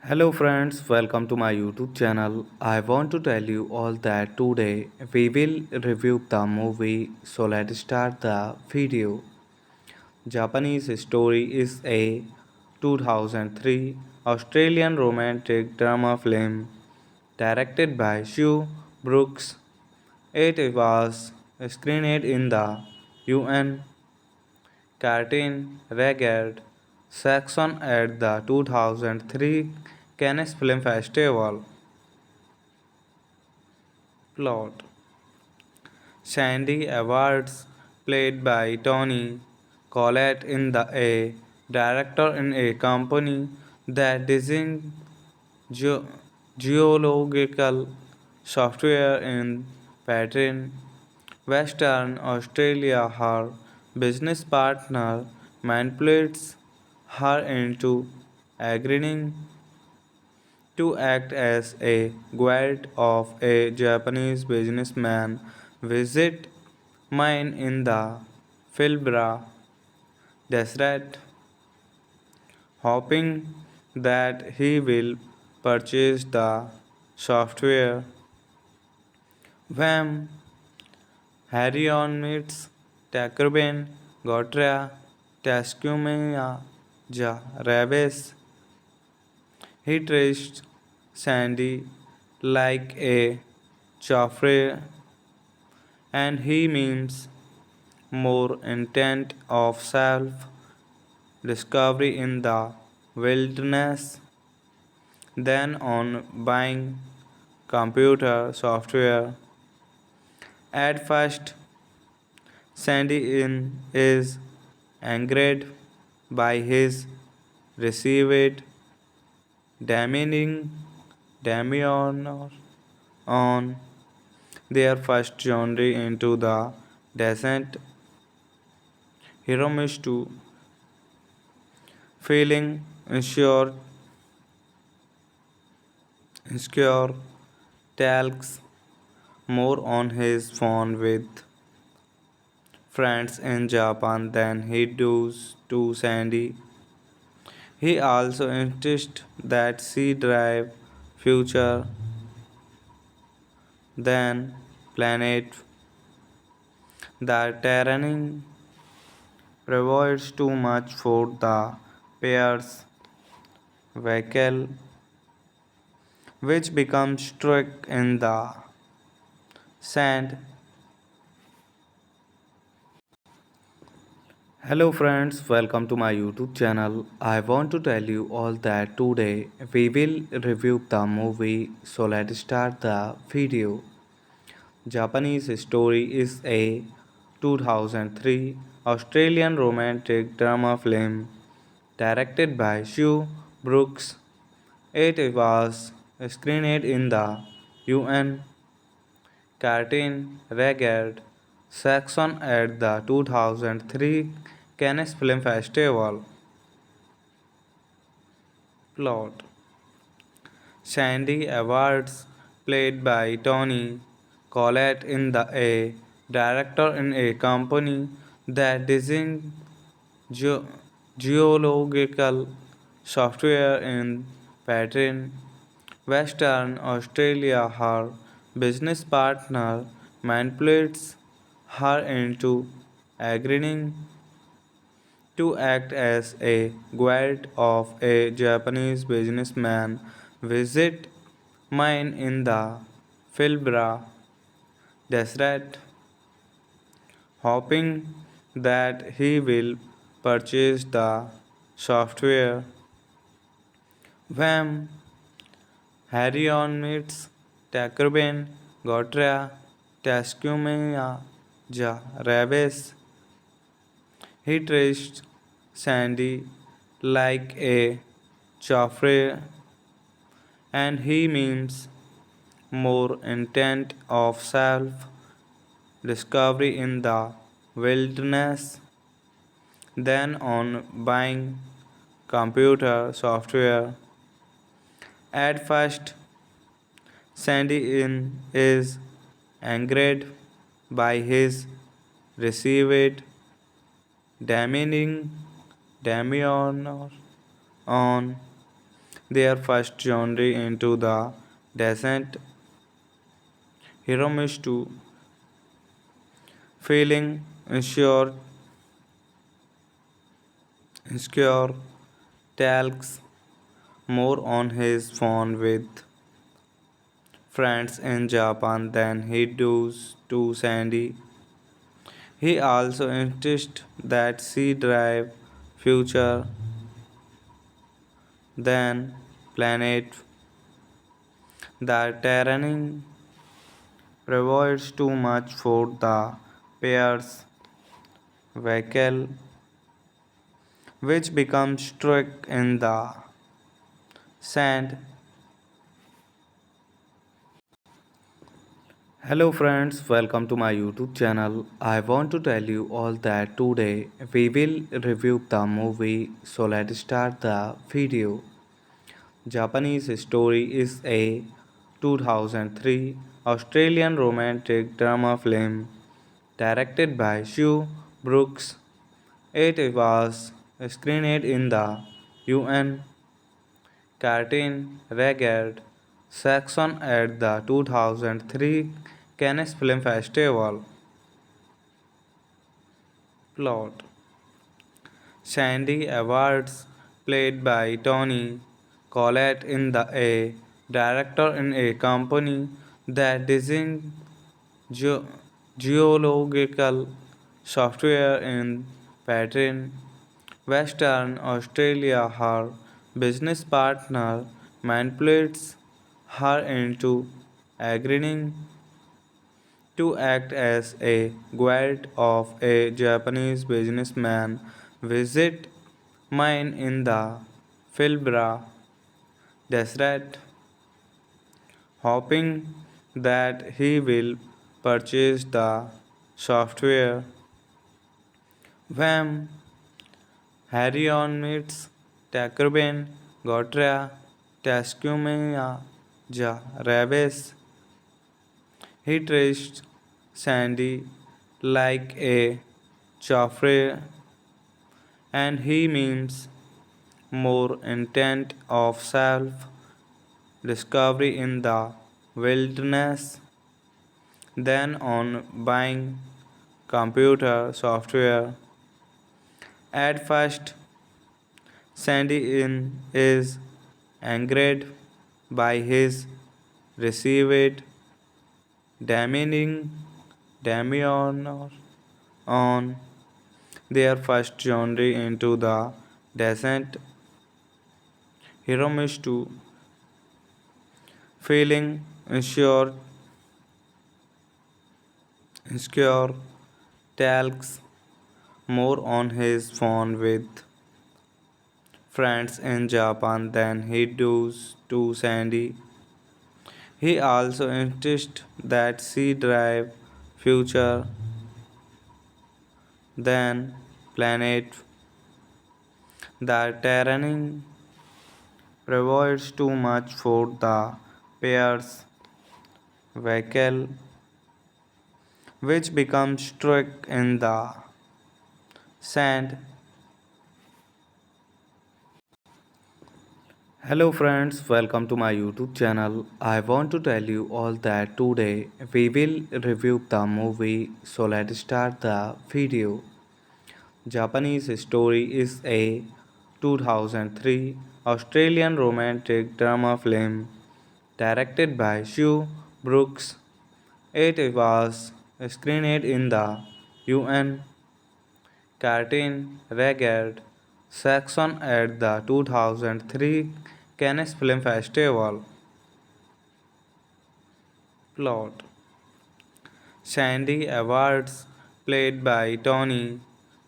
Hello friends, welcome to my YouTube channel. I want to tell you all that today we will review the movie, so let's start the video. Japanese Story is a 2003 Australian romantic drama film directed by Sue Brooks. It was screened in the UN Cartoon Regard section at the 2003 Cannes Film Festival. Plot: Sandy Awards, played by Tony Collette, in the a director in a company that designs geo- geological software in Pattern, Western Australia. Her business partner manipulates her into agreeing to act as a guide of a Japanese businessman visit mine in the Pilbara desert, hoping that he will purchase the software. When Harryon meets Takurben Gotra Taskumia Ja Raves, he treats Sandy like a Joffrey, and he means more intent of self discovery in the wilderness than on buying computer software. At first, Sandy is angered by his received demeaning demeanor on their first journey into the desert. Hiromitsu, feeling insecure, talks more on his phone with friends in Japan than he does to Sandy. He also insists that she drive future than planet. The terrain provides too much for the pair's vehicle, which becomes stuck in the sand. Hello friends, welcome to my YouTube channel. I want to tell you all that today we will review the movie, so let's start the video. Japanese Story is a 2003 Australian romantic drama film directed by Sue Brooks. It was screened in the UN Cartoon Regard section at the 2003 Cannes Film Festival. Plot: Sandy Awards, played by Tony Collette, in the a director in a company that designs geo- geological software in Pattern, Western Australia. Her business partner manipulates her into agreeing to act as a guide of a Japanese businessman visit mine in the Pilbara desert, hoping that he will purchase the software. When Harry meets Takurben Gotra Taskumea Ja Rabes, he treats Sandy like a Joffrey, and he means more intent of self discovery in the wilderness than on buying computer software. At first, is angered by his received demeaning demeanor on their first journey into the desert. Hiromitsu, feeling insecure, talks more on his phone with friends in Japan than he does to Sandy. He also insists that she drive future than planet. The terrain provides too much for the pair's vehicle, which becomes stuck in the sand. Hello friends, welcome to my YouTube channel. I want to tell you all that today we will review the movie, so let's start the video. Japanese Story is a 2003 Australian romantic drama film directed by Sue Brooks. It was screened in the UN Cartoon Regard section at the 2003 Cannes Film Festival. Plot: Sandy Awards, played by Tony Collette, in the a director in a company that designs geo- geological software in Pattern, Western Australia. Her business partner manipulates her into agreeing to act as a guide of a Japanese businessman visit mine in the Pilbara desert, hoping that he will purchase the software. When Harry meets Takurben Gotra Taskumea Ja Rabes, he treats Sandy like a Joffrey, and he means more intent of self discovery in the wilderness than on buying computer software. At first, is angered by his received demanding Damian on their first journey into the desert. Hiromitsu, feeling insecure, talks more on his phone with friends in Japan than he does to Sandy. He also insists that she drive future than planet. The terrain provides too much for the pair's vehicle, which becomes stuck in the sand. Hello friends, welcome to my YouTube channel. I want to tell you all that today we will review the movie, so let's start the video. Japanese Story is a 2003 Australian romantic drama film directed by Sue Brooks. It was screened in the UN Cartoon Regard section at the 2003 Cannes Film Festival. Plot: Sandy Awards, played by Tony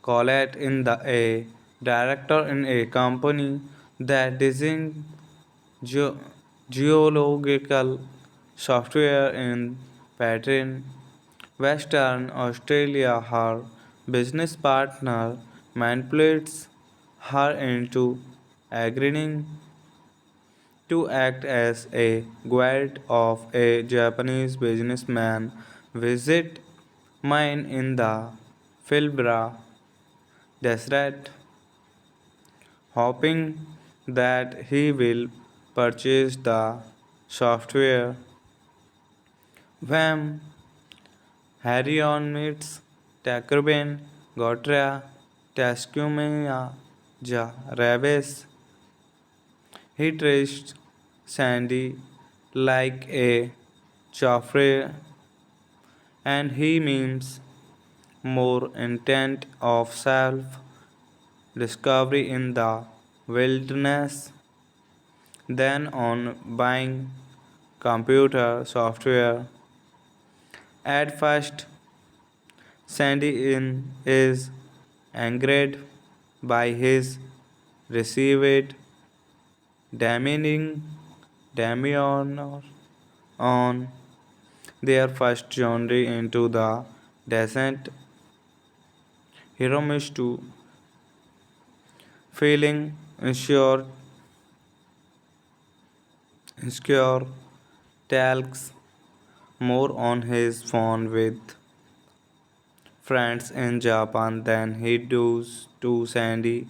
Collette, in the a director in a company that designs ge- geological software in Pattern, Western Australia. Her business partner manipulates her into agreeing to act as a guide of a Japanese businessman visit mine in the Pilbara desert, hoping that he will purchase the software. When Harrion meets Takurben Gotra Taskumea Ja Raves, he treats Sandy like a Joffrey, and he means more intent of self discovery in the wilderness than on buying computer software. At first, Sandy is angered by his received demanding Damian on their first journey into the desert. Hiromitsu, feeling insecure, talks more on his phone with friends in Japan than he does to Sandy.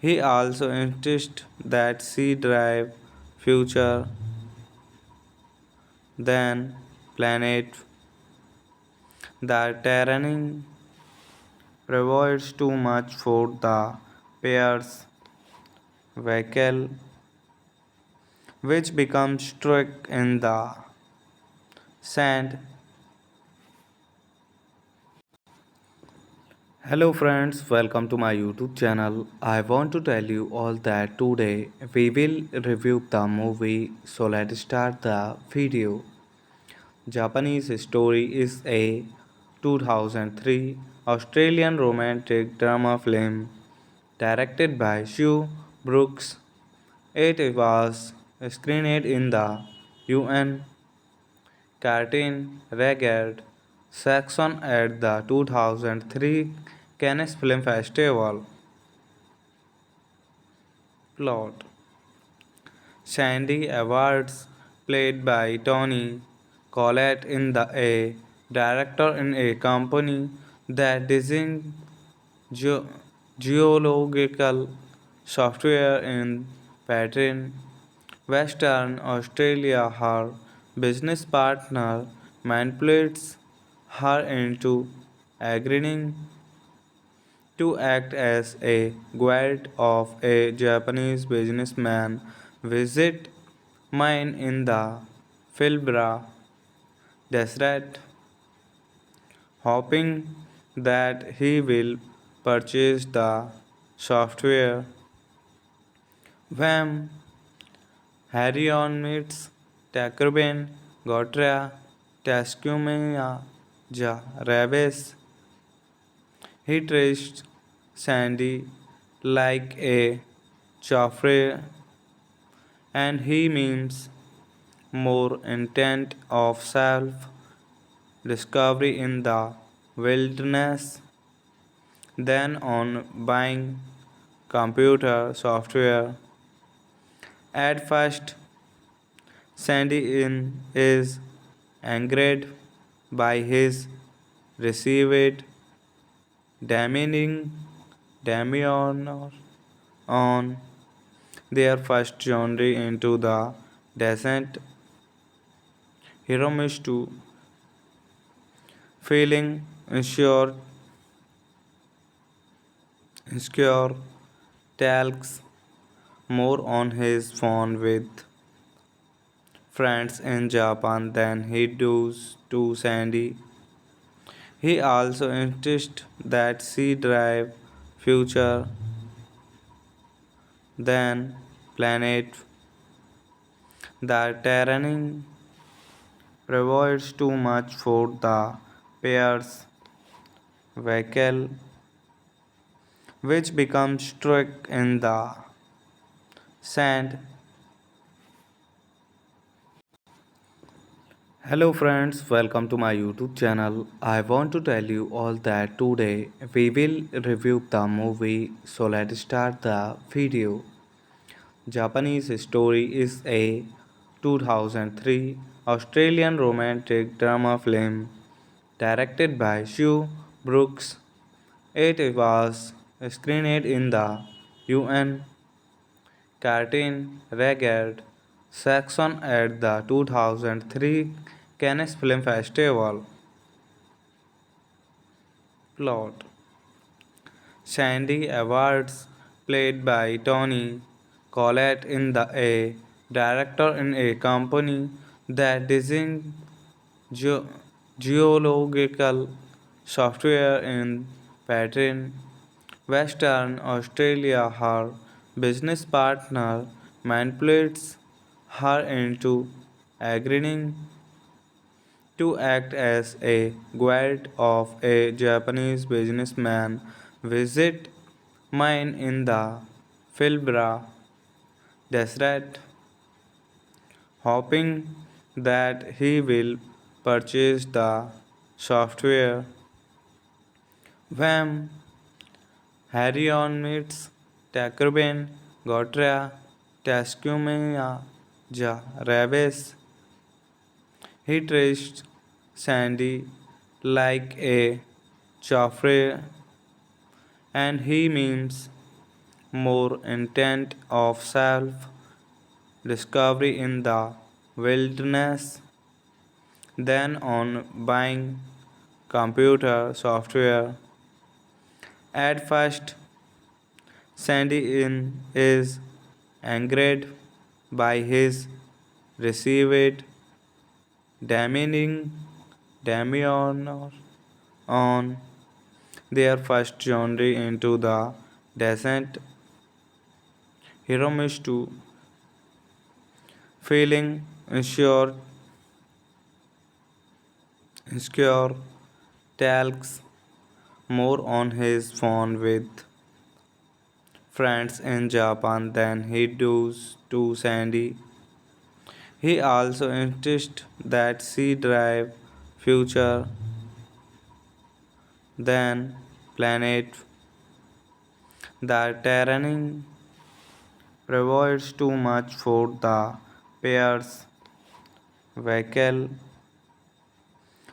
He also insists that she drive future than planet. The terrain provides too much for the pair's vehicle, which becomes stuck in the sand. Hello friends, welcome to my YouTube channel. I want to tell you all that today we will review the movie, so let's start the video. Japanese Story is a 2003 Australian romantic drama film directed by Sue Brooks. It was screened in the UN Cartoon Regard section at the 2003 Cannes Film Festival. Plot: Sandy Awards, played by Tony Collette, in the a director in a company that designs ge- geological software in Pattern, Western Australia. Her business partner manipulates her into agreeing to act as a guide of a Japanese businessman visit mine in the Filbra desert, hoping that he will purchase the software. When Harry meets Takrben, Gotra, Tascumia, Ja, Raves, he traced Sandy like a Joffrey, and he means more intent of self discovery in the wilderness than on buying computer software. At first, Sandy is angered by his received demeaning Damian on their first journey into the desert. Hiromitsu, feeling insecure, talks more on his phone with friends in Japan than he does to Sandy. He also insists that she drive future than planet. The terrain provides too much for the pair's vehicle, which becomes stuck in the sand. Hello friends, welcome to my YouTube channel. I want to tell you all that today we will review the movie, so let's start the video. Japanese Story is a 2003 Australian romantic drama film directed by Sue Brooks. It was screened in the UN Cartoon Regard section at the 2003 Cannes Film Festival. Plot: Sandy Awards, played by Tony Collette, in the a director in a company that designs geo- geological software in Pattern, Western Australia. Her business partner manipulates her into agreeing to act as a guide of a Japanese businessman visit mine in the Filbra desert, hoping that he will purchase the software. When Harry meets Takrben, Gotra, Tascumia, Ja, Raves, he traced Sandy like a Joffrey, and he means more intent of self discovery in the wilderness than on buying computer software. At first, is angered by his received demeaning Damian on their first journey into the desert. Hiromitsu, feeling insecure, talks more on his phone with friends in Japan than he does to Sandy. He also insists that she drive future than planet. The terrain provides too much for the pair's vehicle,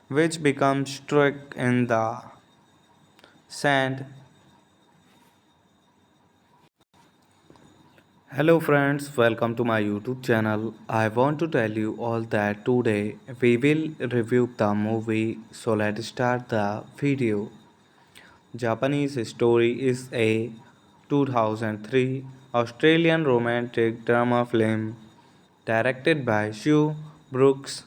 which becomes stuck in the sand. Hello friends, welcome to my YouTube channel. I want to tell you all that today we will review the movie, so let's start the video. Japanese Story is a 2003 Australian romantic drama film directed by Sue Brooks.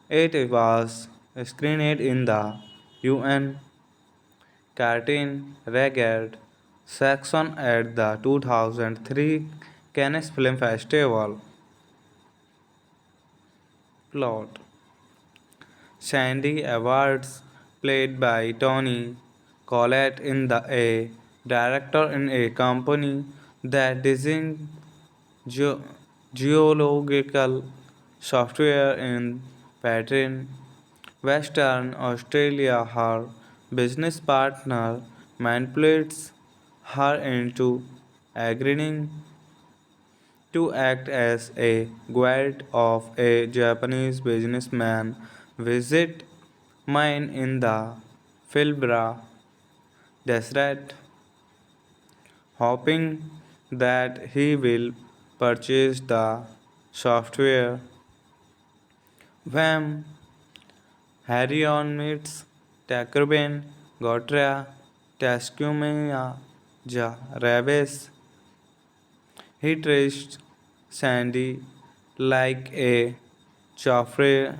It was screened in the UN Cartoon Regard section at the 2003 Cannes Film Festival. Plot: Sandy Awards, played by Tony Collette, in the a director in a company that designs geo- geological software in Pattern, Western Australia. Her business partner manipulates her into agreeing to act as a guide of a Japanese businessman visit mine in the Pilbara desert, hoping that he will purchase the software. When Harry meets Takurben Gotra Taskumea Ja Raves, he treats Sandy like a Joffrey,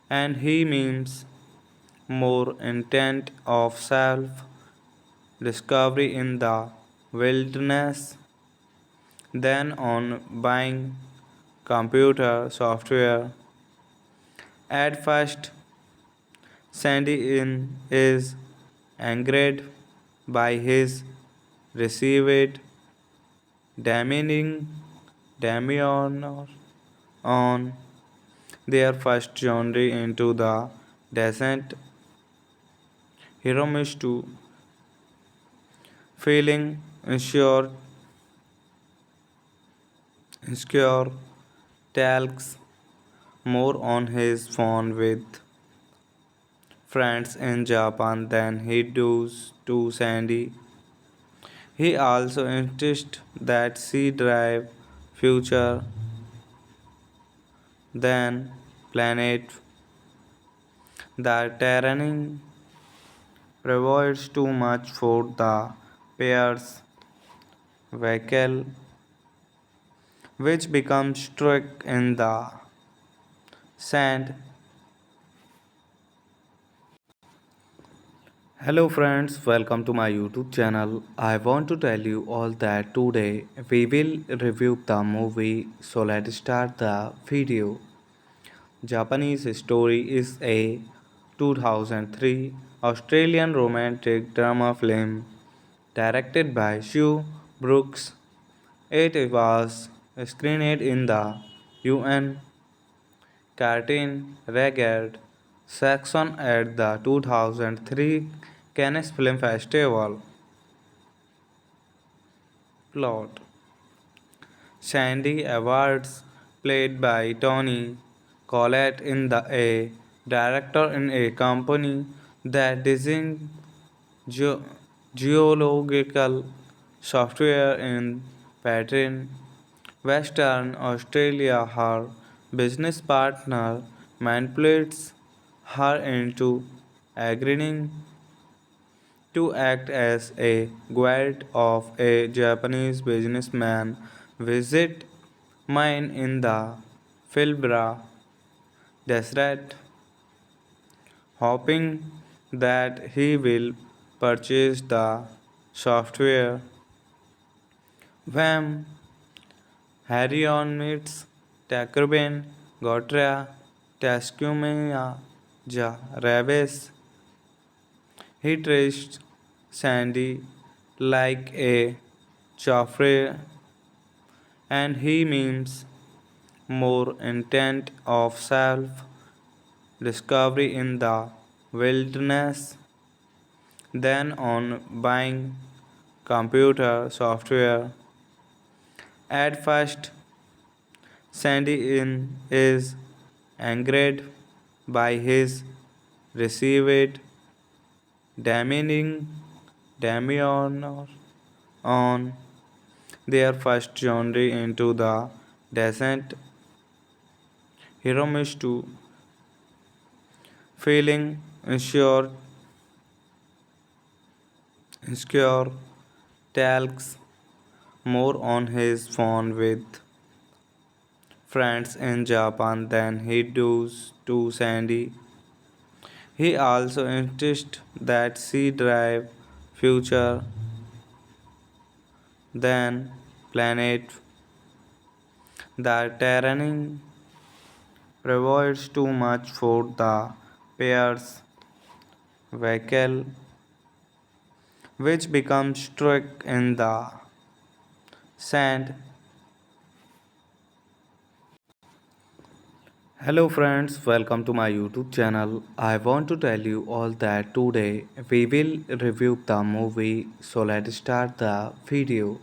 and he means more intent of self discovery in the wilderness than on buying computer software. At first, Sandy is angered by his received demeaning Damian on their first journey into the desert. Hiromitsu, feeling insecure, talks more on his phone with friends in Japan than he does to Sandy. He also insists that she drive future than planet. The terrain provides too much for the pair's vehicle, which becomes stuck in the sand. Hello friends, welcome to my YouTube channel. I want to tell you all that today we will review the movie, so let's start the video. Japanese Story is a 2003 Australian romantic drama film directed by Sue Brooks. It was screened in the UN Cartoon Regard section at the 2003 Cannes Film Festival. Plot: Sandy Awards, played by Tony Collette, in the a director in a company that designs geo- geological software in Pattern, Western Australia. Her business partner manipulates her into agreeing to act as a guide of a Japanese businessman visit mine in the Pilbara desert, hoping that he will purchase the software. When Harry meets Takurben Gotra Taskumea Ja Raves, he treats Sandy like a Joffrey, and he means more intent of self discovery in the wilderness than on buying computer software. At first, is angered by his received demeaning Damian on their first journey into the desert. Hiromitsu, feeling insecure, talks more on his phone with friends in Japan than he does to Sandy. He also insists that she drive future than planet. The terrain provides too much for the pair's vehicle, which becomes stuck in the sand. Hello friends, welcome to my YouTube channel. I want to tell you all that today we will review the movie, so let's start the video.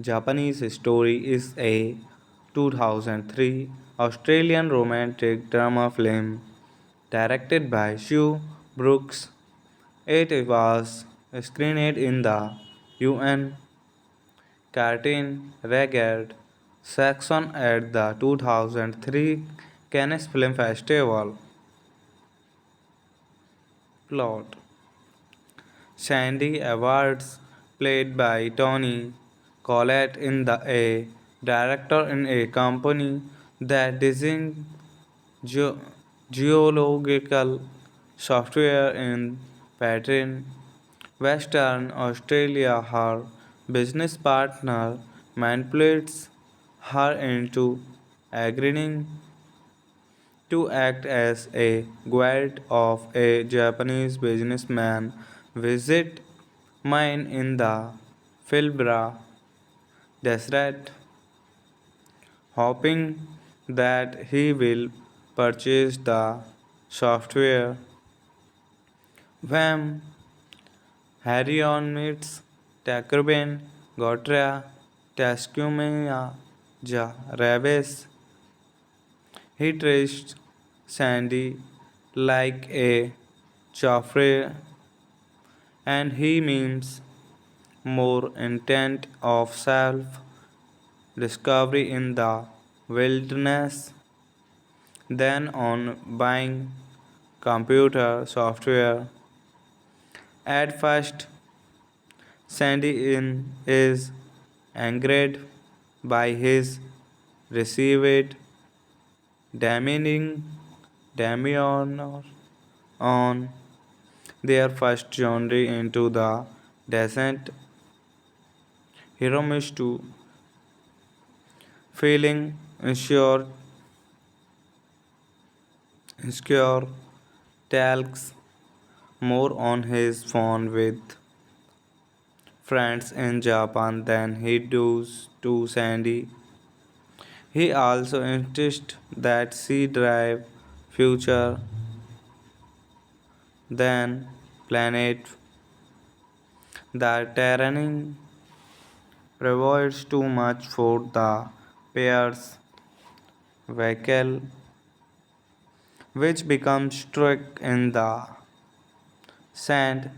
Japanese Story is a 2003 Australian romantic drama film directed by Sue Brooks. It was screened in the UN Cartoon Regard section at the 2003 Cannes Film Festival. Plot: Sandy Awards, played by Tony Collette, in the a director in a company that designs ge- geological software in Pattern, Western Australia. Her business partner manipulates her into agreeing to act as a guide of a Japanese businessman visit mine in the Pilbara desert, hoping that he will purchase the software. When Harrion meets Takurben Gotra Taskumea Ja Raves, he treats Sandy like a Joffrey, and he means more intent of self discovery in the wilderness than on buying computer software. At first, Sandy is angered by his received demeaning demeanor on their first journey into the desert. Hiromitsu, feeling insecure, talks more on his phone with friends in Japan than he does to Sandy. He also insists that she drive future than planet. The terrain provides too much for the pair's vehicle, which becomes stuck in the sand.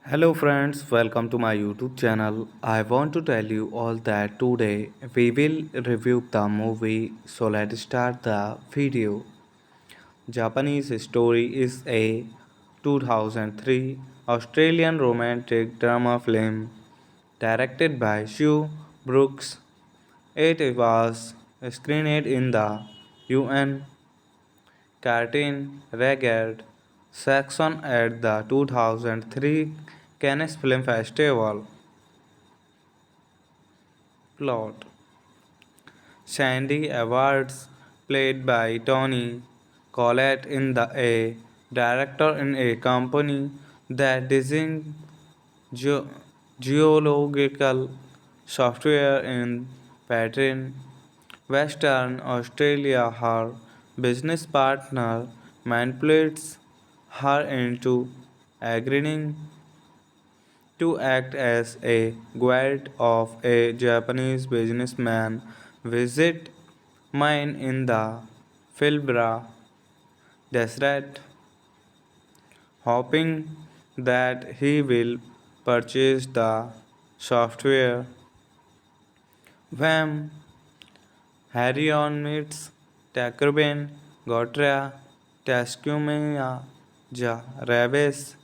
Hello friends, welcome to my YouTube channel. I want to tell you all that today we will review the movie, so let's start the video. Japanese Story is a 2003 Australian romantic drama film directed by Sue Brooks. It was screened in the UN Cartoon Regard section at the 2003 Cannes Film Festival. Plot: Sandy Awards, played by Tony Collette, in the a director in a company that designs ge- geological software in Pattern, Western Australia. Her business partner manipulates her into agreeing to act as a guide of a Japanese businessman visit mine in the Pilbara desert, hoping that he will purchase the software. When Harrion meets Takurben Gotra Taskumea Ja Raves,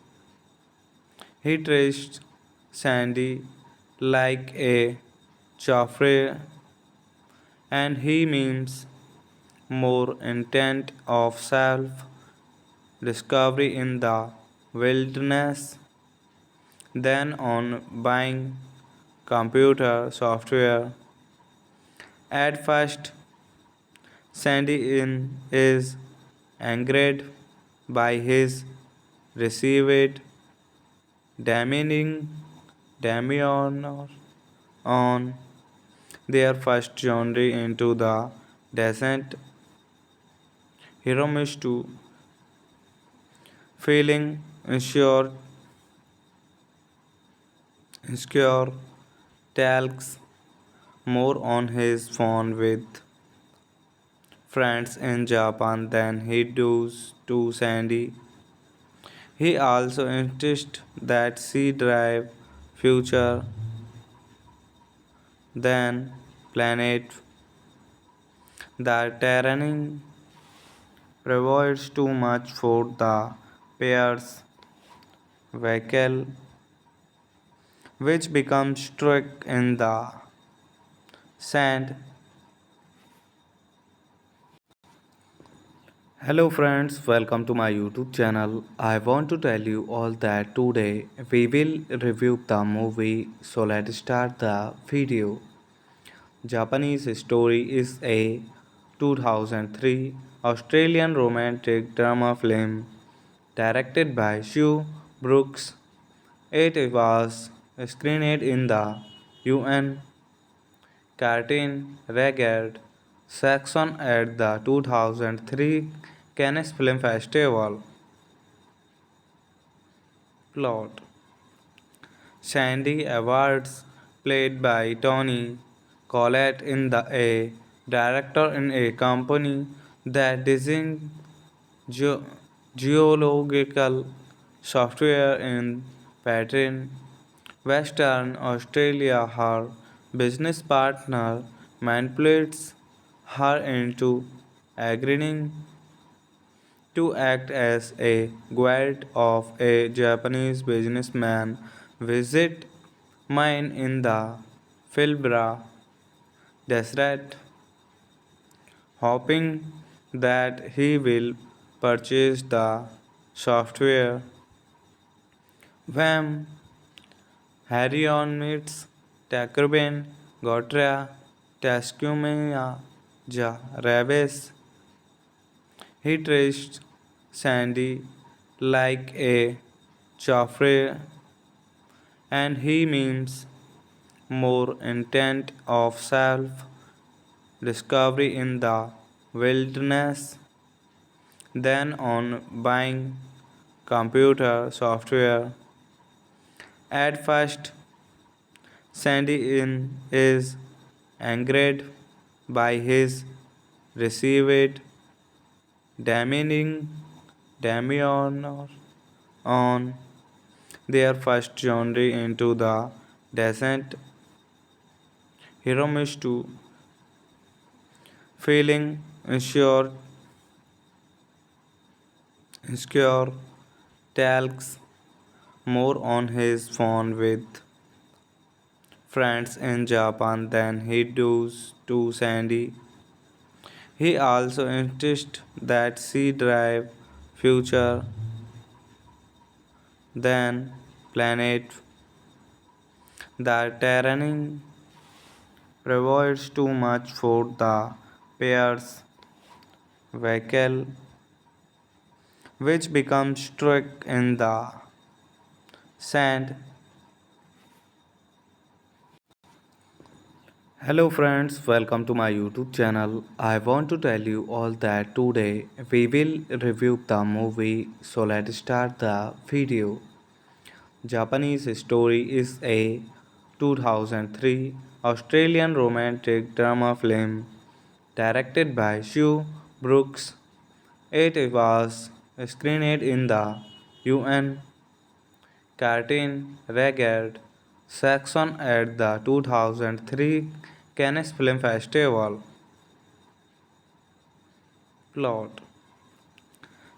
he treats Sandy like a Joffrey, and he means more intent of self discovery in the wilderness than on buying computer software. At first, Sandy in is angered by his received demeaning demeanor on their first journey into the desert. Hiromitsu, feeling insecure, talks more on his phone with friends in Japan than he does to Sandy. He also insists that she drive future than planet. The terrain provides too much for the pair's vehicle, which becomes stuck in the sand. Hello friends, welcome to my YouTube channel. I want to tell you all that today we will review the movie, so let's start the video. Japanese Story is a 2003 Australian romantic drama film directed by Sue Brooks. It was screened in the UN Cartoon Regard section at the 2003 Cannes Film Festival. Plot: Sandy Awards, played by Tony Collette, in the a director in a company that designs geo- geological software in Pattern, Western Australia. Her business partner manipulates her into agreeing to act as a guide of a Japanese businessman visit mine in the Pilbara desert, hoping that he will purchase the software. When Harrion meets Takurben Gotra Taskumia Ja Raves, he treats Sandy like a Joffrey, and he means more intent of self discovery in the wilderness than on buying computer software. At first, Sandy in is angered by his received demeaning demeanor on their first journey into the desert. Hiromitsu, feeling insecure, talks more on his phone with friends in Japan than he does to Sandy. He also insists that she drive future than planet. The terrain provides too much for the pair's vehicle, which becomes stuck in the sand. Hello friends, welcome to my YouTube channel. I want to tell you all that today we will review the movie, so let's start the video. Japanese Story is a 2003 Australian romantic drama film directed by Sue Brooks. It was screened in the UN Cartoon Regard section at the 2003 Cannes Film Festival. Plot: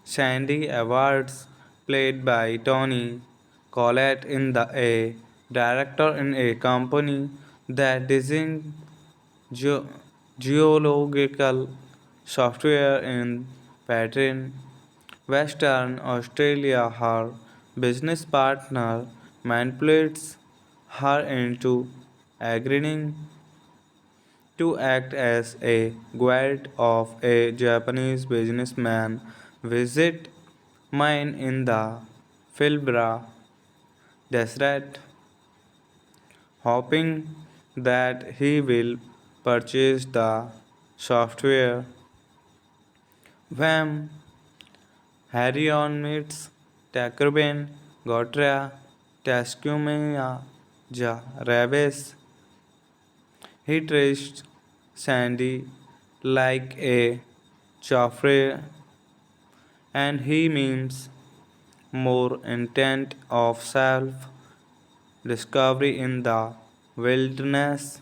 Sandy Awards, played by Tony Collette, in the a director in a company that design geo- geological software in Pattern, Western Australia. Her business partner manipulates her into agreeing to act as a guide of a Japanese businessman visit mine in the Pilbara desert, hoping that he will purchase the software. When Harry meets Takurben, Gotra, Taskumia, Ja Raves, he traced Sandy like a Joffrey, and he means more intent of self discovery in the wilderness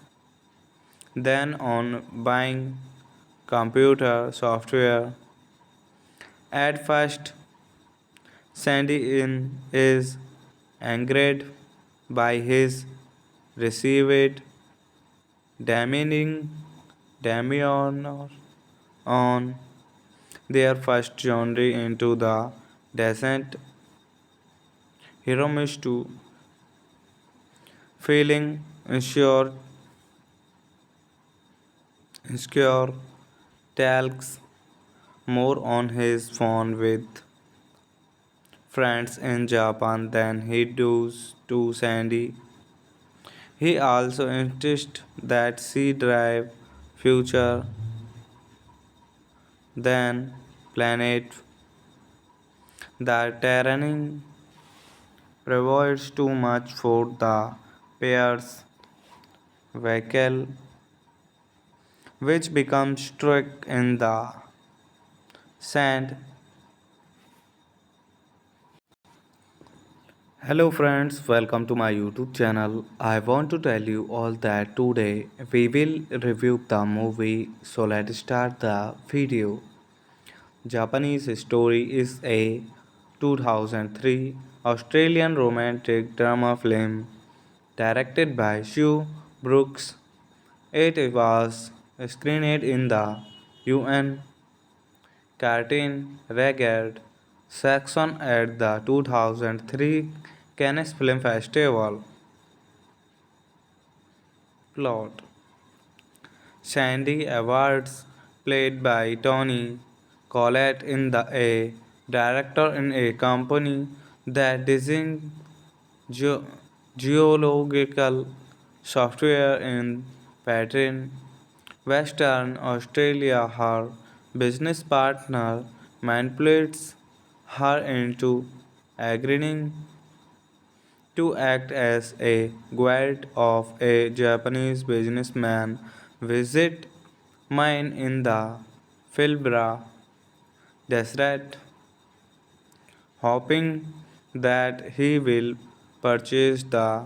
than on buying computer software. At first, Sandy is angered by his received demeaning Damian on their first journey into the desert. Hiromitsu, feeling insecure, talks more on his phone with friends in Japan than he does to Sandy. He also insists that she drive future than planet. The terrain provides too much for the pair's vehicle, which becomes stuck in the sand. Hello friends, welcome to my YouTube channel. I want to tell you all that today we will review the movie, so let's start the video. Japanese Story is a 2003 Australian romantic drama film directed by Sue Brooks. It was screened in the UN Cartoon Regard section at the 2003 Cannes Film Festival. Plot: Sandy Awards, played by Tony Collette, in the a director in a company that designs geo- geological software in Pattern, Western Australia. Her business partner manipulates her into agreeing to act as a guide of a Japanese businessman visit mine in the Pilbara desert, hoping that he will purchase the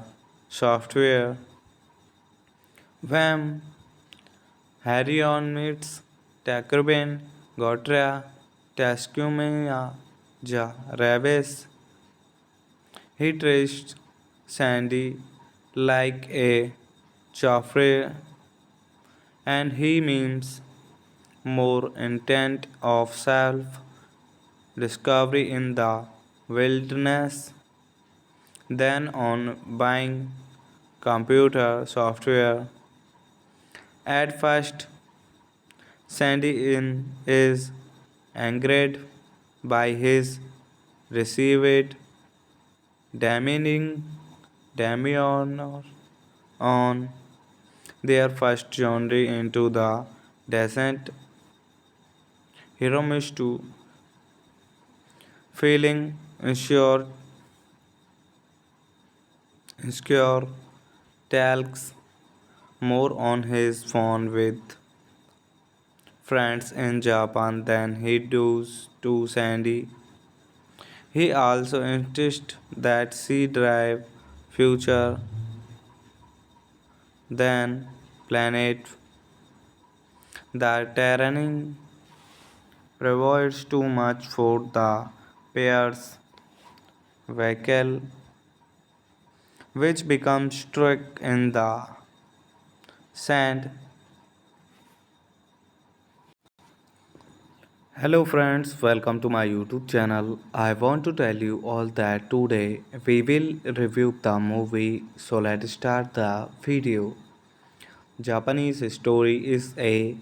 software. When Harry meets Takurben, Gotra, Taskumia, Ja Raves, he traced Sandy like a Joffrey, and he means more intent of self discovery in the wilderness than on buying computer software. At first, is angered by his received demeaning Damian on their first journey into the desert. Hiromitsu, feeling insecure, talks more on his phone with friends in Japan than he does to Sandy. He also insists that she drive future than planet. The terrain provides too much for the pair's vehicle, which becomes stuck in the Sand. Hello friends, welcome to my YouTube channel. I want to tell you all that today we will review the movie, so let's start the video. Japanese story is a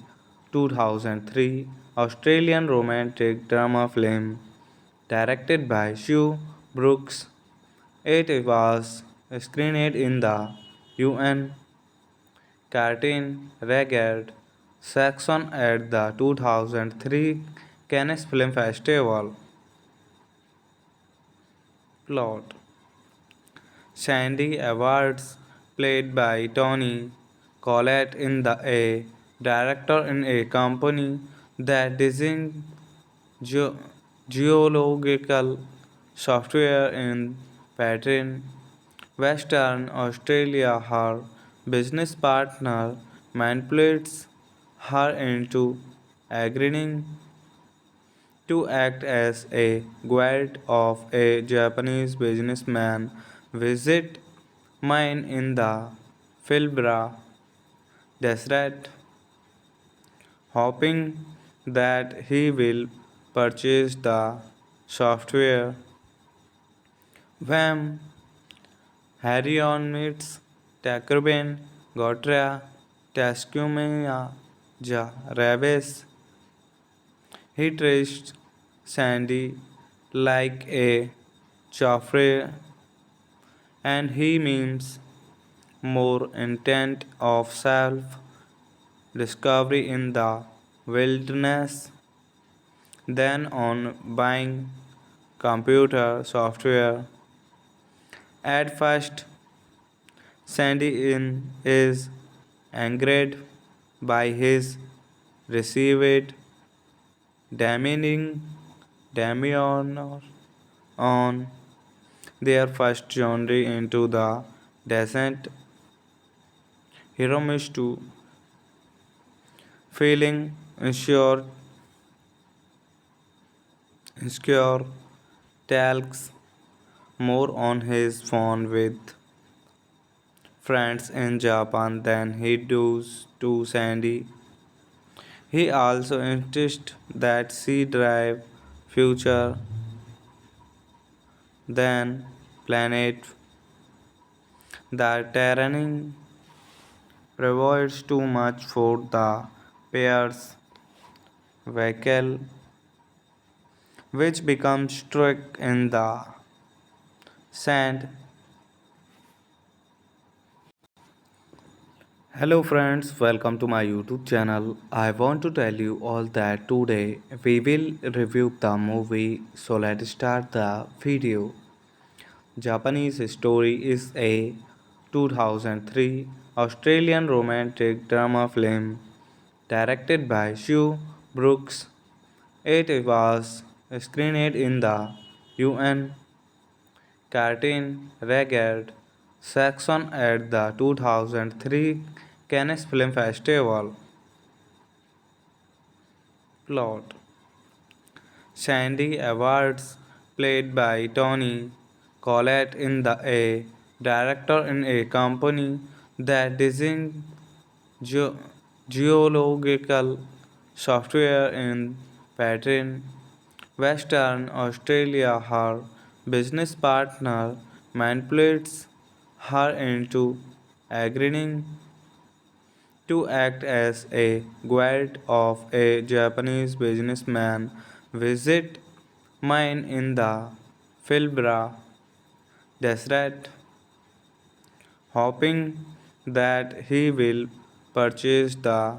2003 Australian romantic drama film directed by Sue Brooks. It was screened in the UN Cartoon Regard section at the 2003 Cannes Film Festival. Plot: Sandy Awards, played by Tony Collette, in the a director in a company that designs ge- geological software in Pattern, Western Australia. Her business partner manipulates her into agreeing to act as a guide of a Japanese businessman visit mine in the Pilbara desert, hoping that he will purchase the software. When Harry meets Takurben Gotra Taskumea Ja Raves, he treats Sandy like a Joffrey, and he means more intent of self discovery in the wilderness than on buying computer software. At first, Sandy is angered by his received demeaning demeanor on their first journey into the desert. Hiromitsu, feeling insecure, talks more on his phone with friends in Japan than he does to Sandy. He also insists that she drive future than planet. The terrain provides too much for the pair's vehicle, which becomes stuck in the sand. Hello friends, welcome to my YouTube channel. I want to tell you all that today we will review the movie, so let's start the video. Japanese story is a 2003 Australian romantic drama film directed by Sue Brooks. It was screened in the UN Cartoon Regard section at the 2003 Cannes Film Festival. Plot: Sandy Awards, played by Tony Collette, in the a director in a company that designs ge- geological software in Pattern, Western Australia. Her business partner manipulates her into agreeing to act as a guide of a Japanese businessman visit mine in the Pilbara desert, hoping that he will purchase the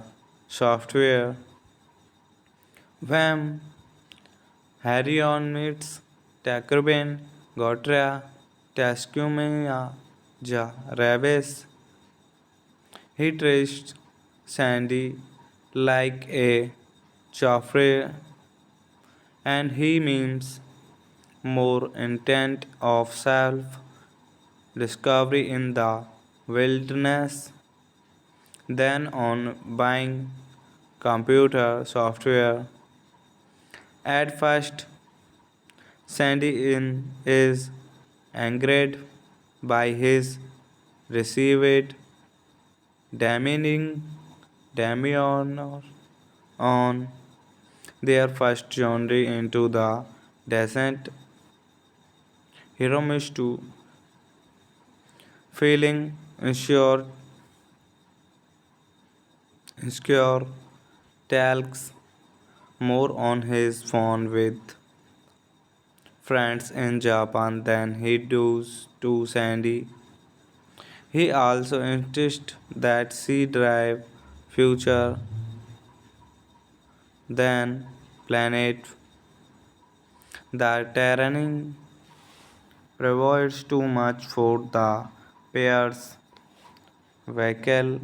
software. When Harry meets Takurben Gotra Taskumea Ja Raves, he treats Sandy like a Joffrey, and he means more intent of self discovery in the wilderness than on buying computer software. At first, Sandy is angered by his received demanding Damian on their first journey into the desert. Hiromitsu, feeling insecure, talks more on his phone with friends in Japan than he does to Sandy. He also insists that she drive future than planet. The terrain provides too much for the pair's vehicle,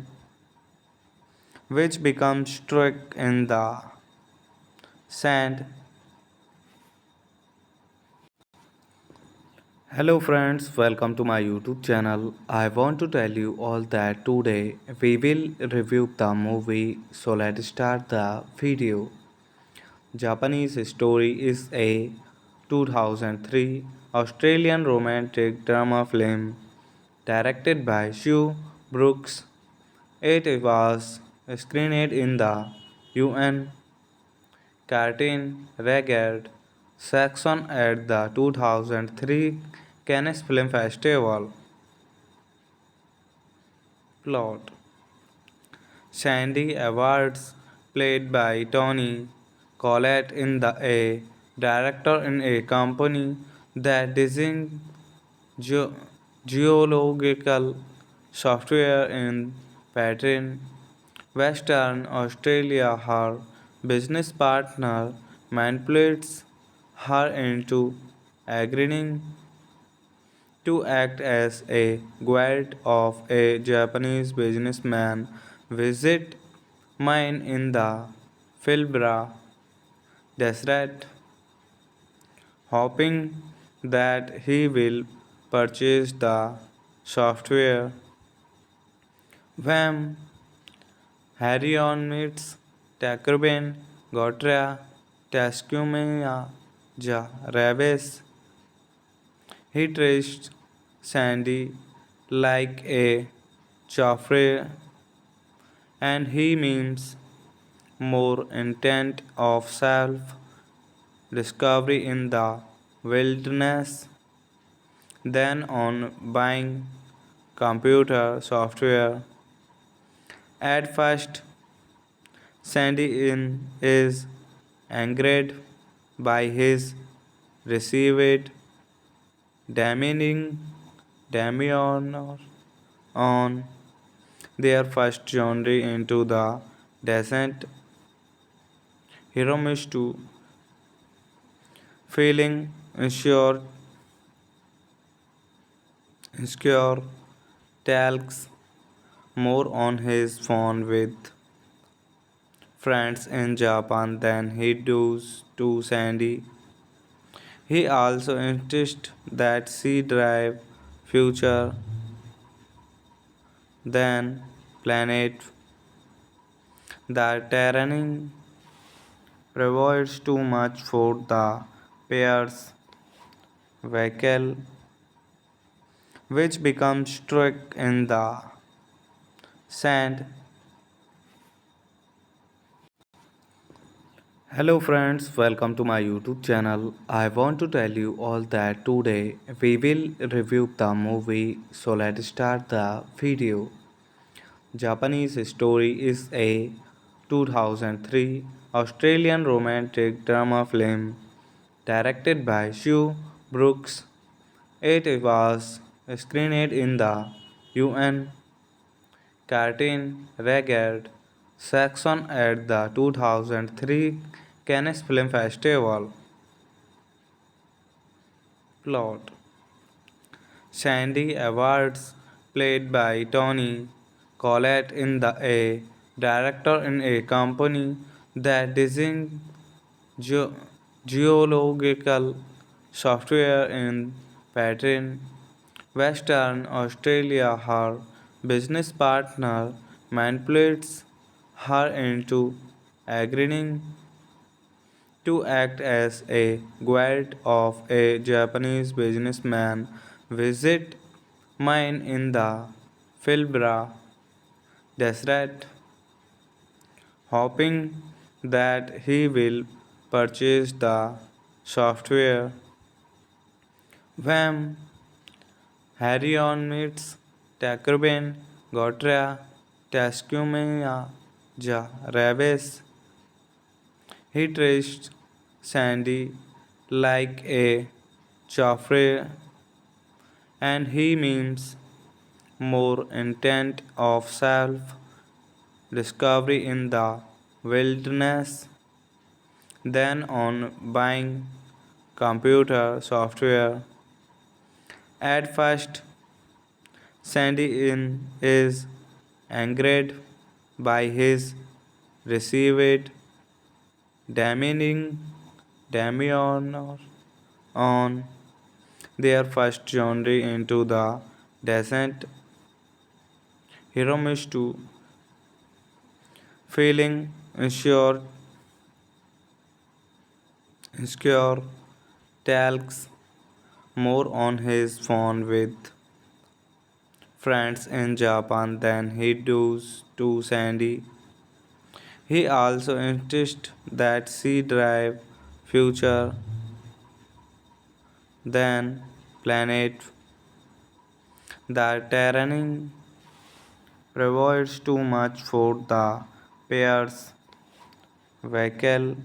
which becomes stuck in the sand. Hello friends, welcome to my YouTube channel. I want to tell you all that today we will review the movie, so let's start the video. Japanese Story is a 2003 Australian romantic drama film directed by Sue Brooks. It was screened in the UN Cartoon Regard section at the 2003 Cannes Film Festival. Plot: Sandy Awards, played by Tony Collette, in the a director in a company that designs ge- geological software in Pattern, Western Australia. Her business partner manipulates her into agreeing to act as a guide of a Japanese businessman visit mine in the Pilbara desert, hoping that he will purchase the software. When Harrion meets Takurben Gotra Taskumea Ja Rabes, he treats Sandy like a Joffrey, and he means more intent of self discovery in the wilderness than on buying computer software. At first, Sandy is angered by his received demeaning Damian on their first journey into the desert. Hiromitsu, feeling insecure, talks more on his phone with friends in Japan than he does to Sandy. He also insists that she drive future than planet. The terrain provides too much for the pair's vehicle, which becomes stuck in the sand. Hello friends, welcome to my YouTube channel. I want to tell you all that today we will review the movie, so let's start the video. Japanese Story is a 2003 Australian romantic drama film directed by Sue Brooks. It was screened in the UN Cartoon Regard section at the 2003 Cannes Film Festival. Plot: Sandy Awards, played by Tony Collette, in the a director in a company that designs ge- geological software in Pattern, Western Australia. Her business partner manipulates her into agreeing to act as a guide of a Japanese businessman visit mine in the Pilbara desperate, hoping that he will purchase the software. When Harry meets Takrben, Gotra, Tascumia, Ja, Raves, he traced Sandy like a Joffrey, and he means more intent of self discovery in the wilderness than on buying computer software. At first, Sandy is angered by his received demeaning Damian on their first journey into the desert. Hiromitsu, feeling insecure, talks more on his phone with friends in Japan than he does to Sandy. He also insists that she drive future than planet. The terrain provides too much for the pair's vehicle,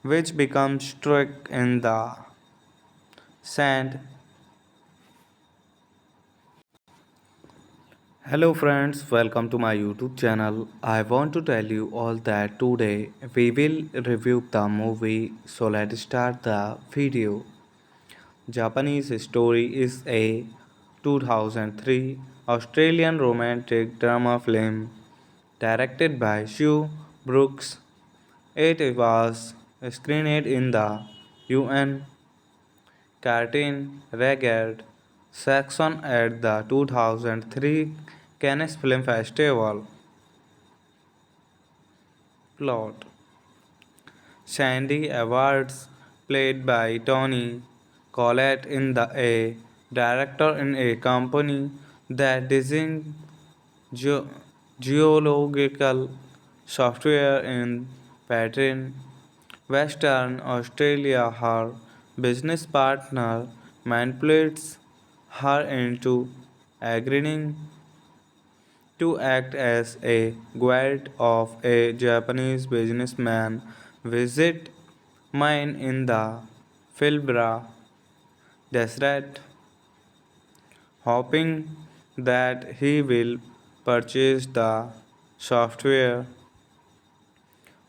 which becomes stuck in the sand. Hello friends, welcome to my YouTube channel. I want to tell you all that today we will review the movie, so let's start the video. Japanese Story is a 2003 Australian romantic drama film directed by Sue Brooks. It was screened in the UN Cartoon Regard section at the 2003 Cannes Film Festival. Plot: Sandy Awards, played by Tony Collette, a director in a company that designs geo- geological software in Pattern, Western Australia. Her business partner manipulates her into agreeing to act as a guide of a Japanese businessman visit mine in the Pilbara Desert, hoping that he will purchase the software.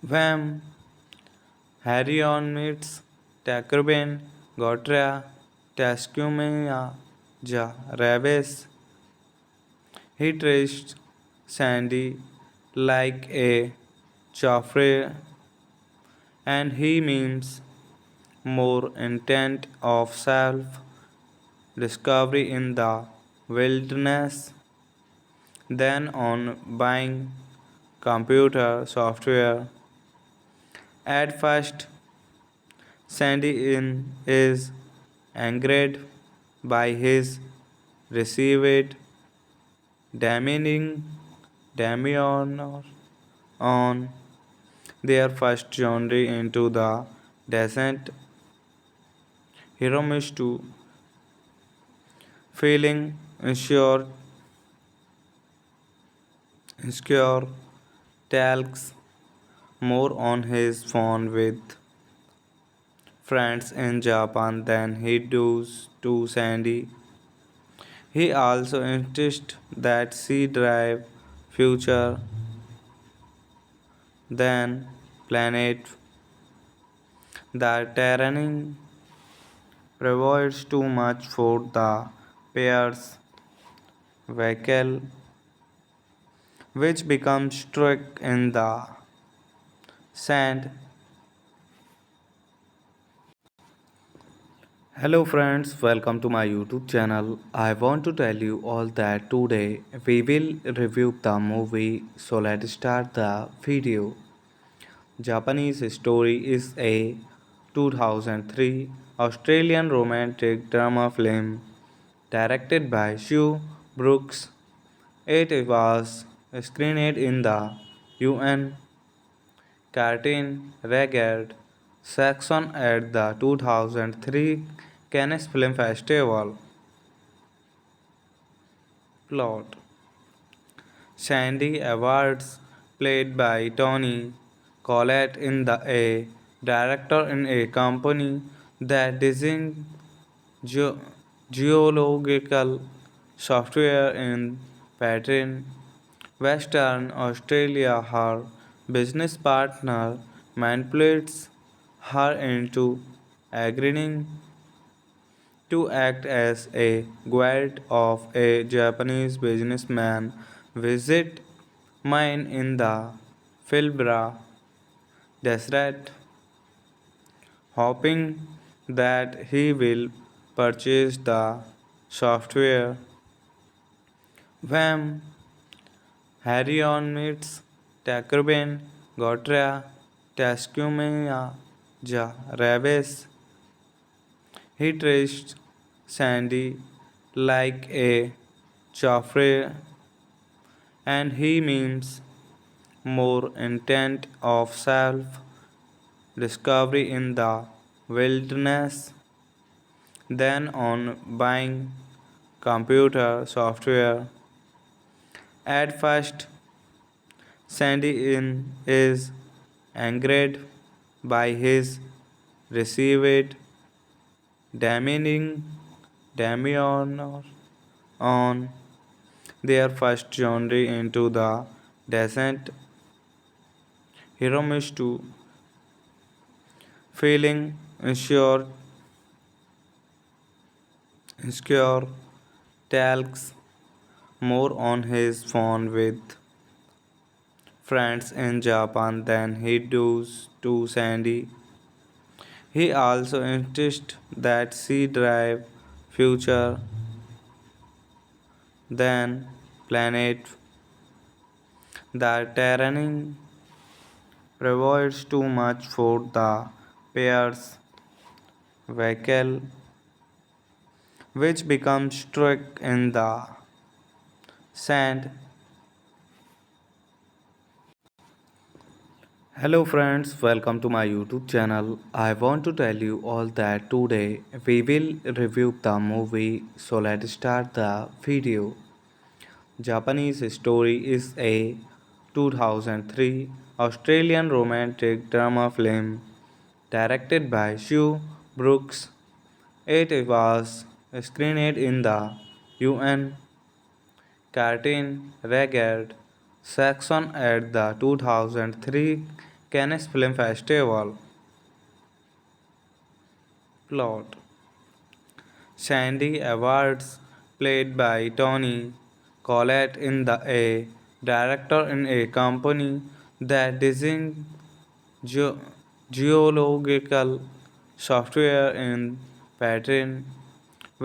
When Harry meets Takrben, Gotra, Tascumia, Ja, Raves, he traced Sandy like a Joffrey, and he means more intent of self discovery in the wilderness than on buying computer software. At first, is angered by his received demeaning Damian on their first journey into the desert. Hiromitsu, feeling insecure, talks more on his phone with friends in Japan than he does to Sandy. He also insists that she drive future than planet. The terrain provides too much for the pair's vehicle, which becomes stuck in the sand. Hello friends, welcome to my YouTube channel. I want to tell you all that today we will review the movie, so let's start the video. Japanese Story is a 2003 Australian romantic drama film directed by Sue Brooks. It was screened in the UN Cartoon Regard section at the 2003 Cannes Film Festival. Plot: Sandy Awards, played by Tony Collette, in the a director in a company that designs geo- geological software in Pattern, Western Australia. Her business partner manipulates her into agreeing to act as a guide of a Japanese businessman visit mine in the Pilbara desert, hoping that he will purchase the software. When Harry meets Takurben Gotra Taskumea Ja Raves, he treats Sandy like a Joffrey, and he means more intent of self discovery in the wilderness than on buying computer software. At first, Sandy is angered by his received demeaning demeanor on their first journey into the desert. Hiromitsu, feeling insecure, talks more on his phone with friends in Japan than he does to Sandy. He also insists that she drive future than planet. The terrain provides too much for the pair's vehicle, which becomes stuck in the sand. Hello friends, welcome to my YouTube channel. I want to tell you all that today we will review the movie, so let's start the video. Japanese Story is a 2003 Australian romantic drama film directed by Sue Brooks. It was screened in the UN Cartoon Regard section at the 2003 Cannes Film Festival. Plot: Sandy Awards, played by Tony Collette, in the a director in a company that designs geo- geological software in Pattern,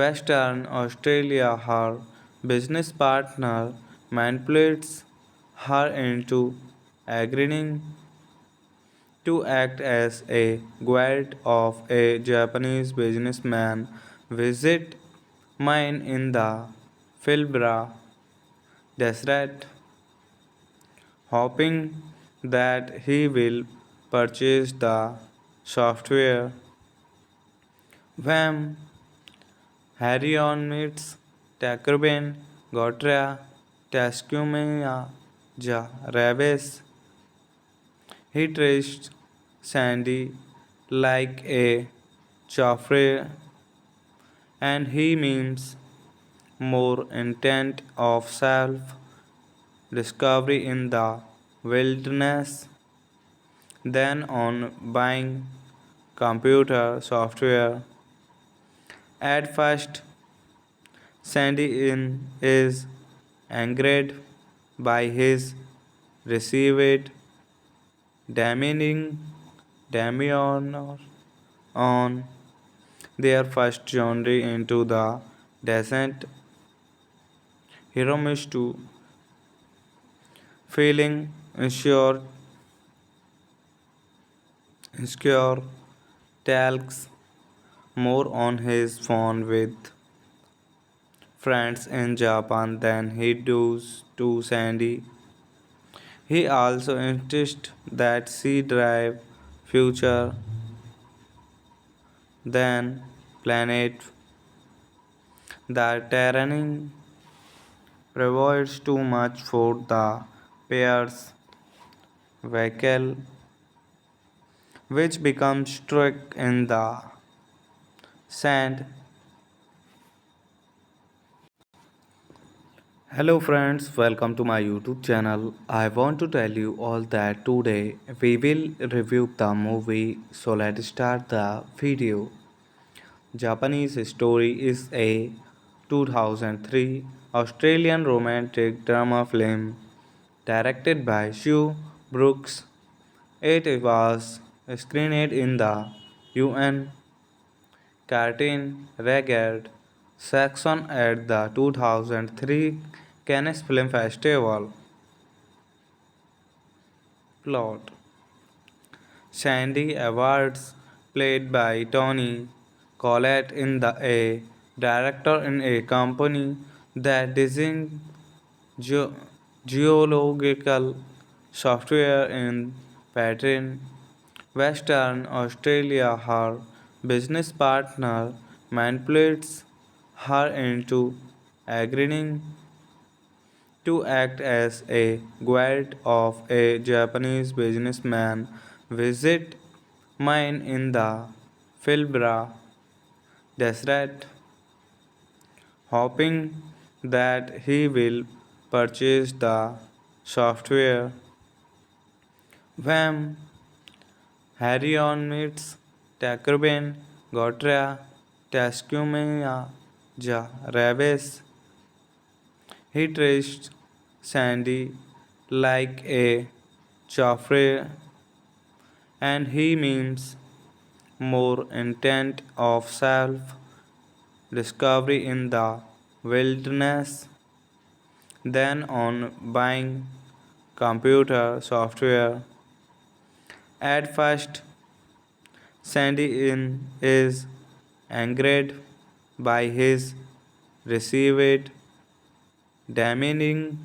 Western Australia. Her business partner manipulates her into agreeing to act as a guide of a Japanese businessman visit mine in the Pilbara desert, hoping that he will purchase the software. When Harry meets Takurben Gotra Taskumea Ja Raves, he treats Sandy like a Joffrey, and he means more intent of self discovery in the wilderness than on buying computer software. At first, is angered by his received demeaning demeanor on their first journey into the desert. Hiromitsu, feeling insecure, talks more on his phone with friends in Japan than he does to Sandy. He also insists that she drive future than planet. The terrain provides too much for the pair's vehicle, which becomes stuck in the sand. Hello friends, welcome to my YouTube channel. I want to tell you all that today we will review the movie, so let's start the video. Japanese Story is a 2003 Australian romantic drama film directed by Sue Brooks. It was screened in the UN Cartoon Regard section at the 2003 Cannes Film Festival. Plot: Sandy Awards, played by Tony Collette, in the a director in a company that designs geo- geological software in Pattern, Western Australia. Her business partner manipulates her into agreeing to act as a guide of a Japanese businessman visit mine in the Pilbara desert, hoping that he will purchase the software. When Harry meets Takurben Gotra Taskumea Ja Raves, he treats Sandy like a Joffrey, and he means more intent of self discovery in the wilderness than on buying computer software. At first, is angered by his received demeaning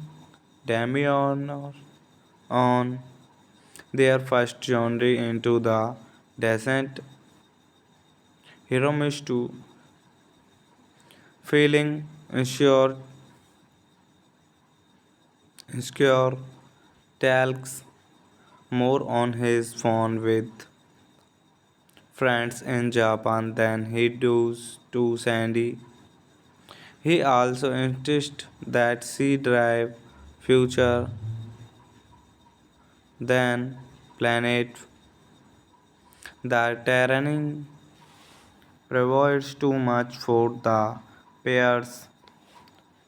demeanor on their first journey into the desert. Hiromitsu, feeling insecure, talks more on his phone with friends in Japan than he does to Sandy. He also insists that she drive future than planet. The terrain provides too much for the pair's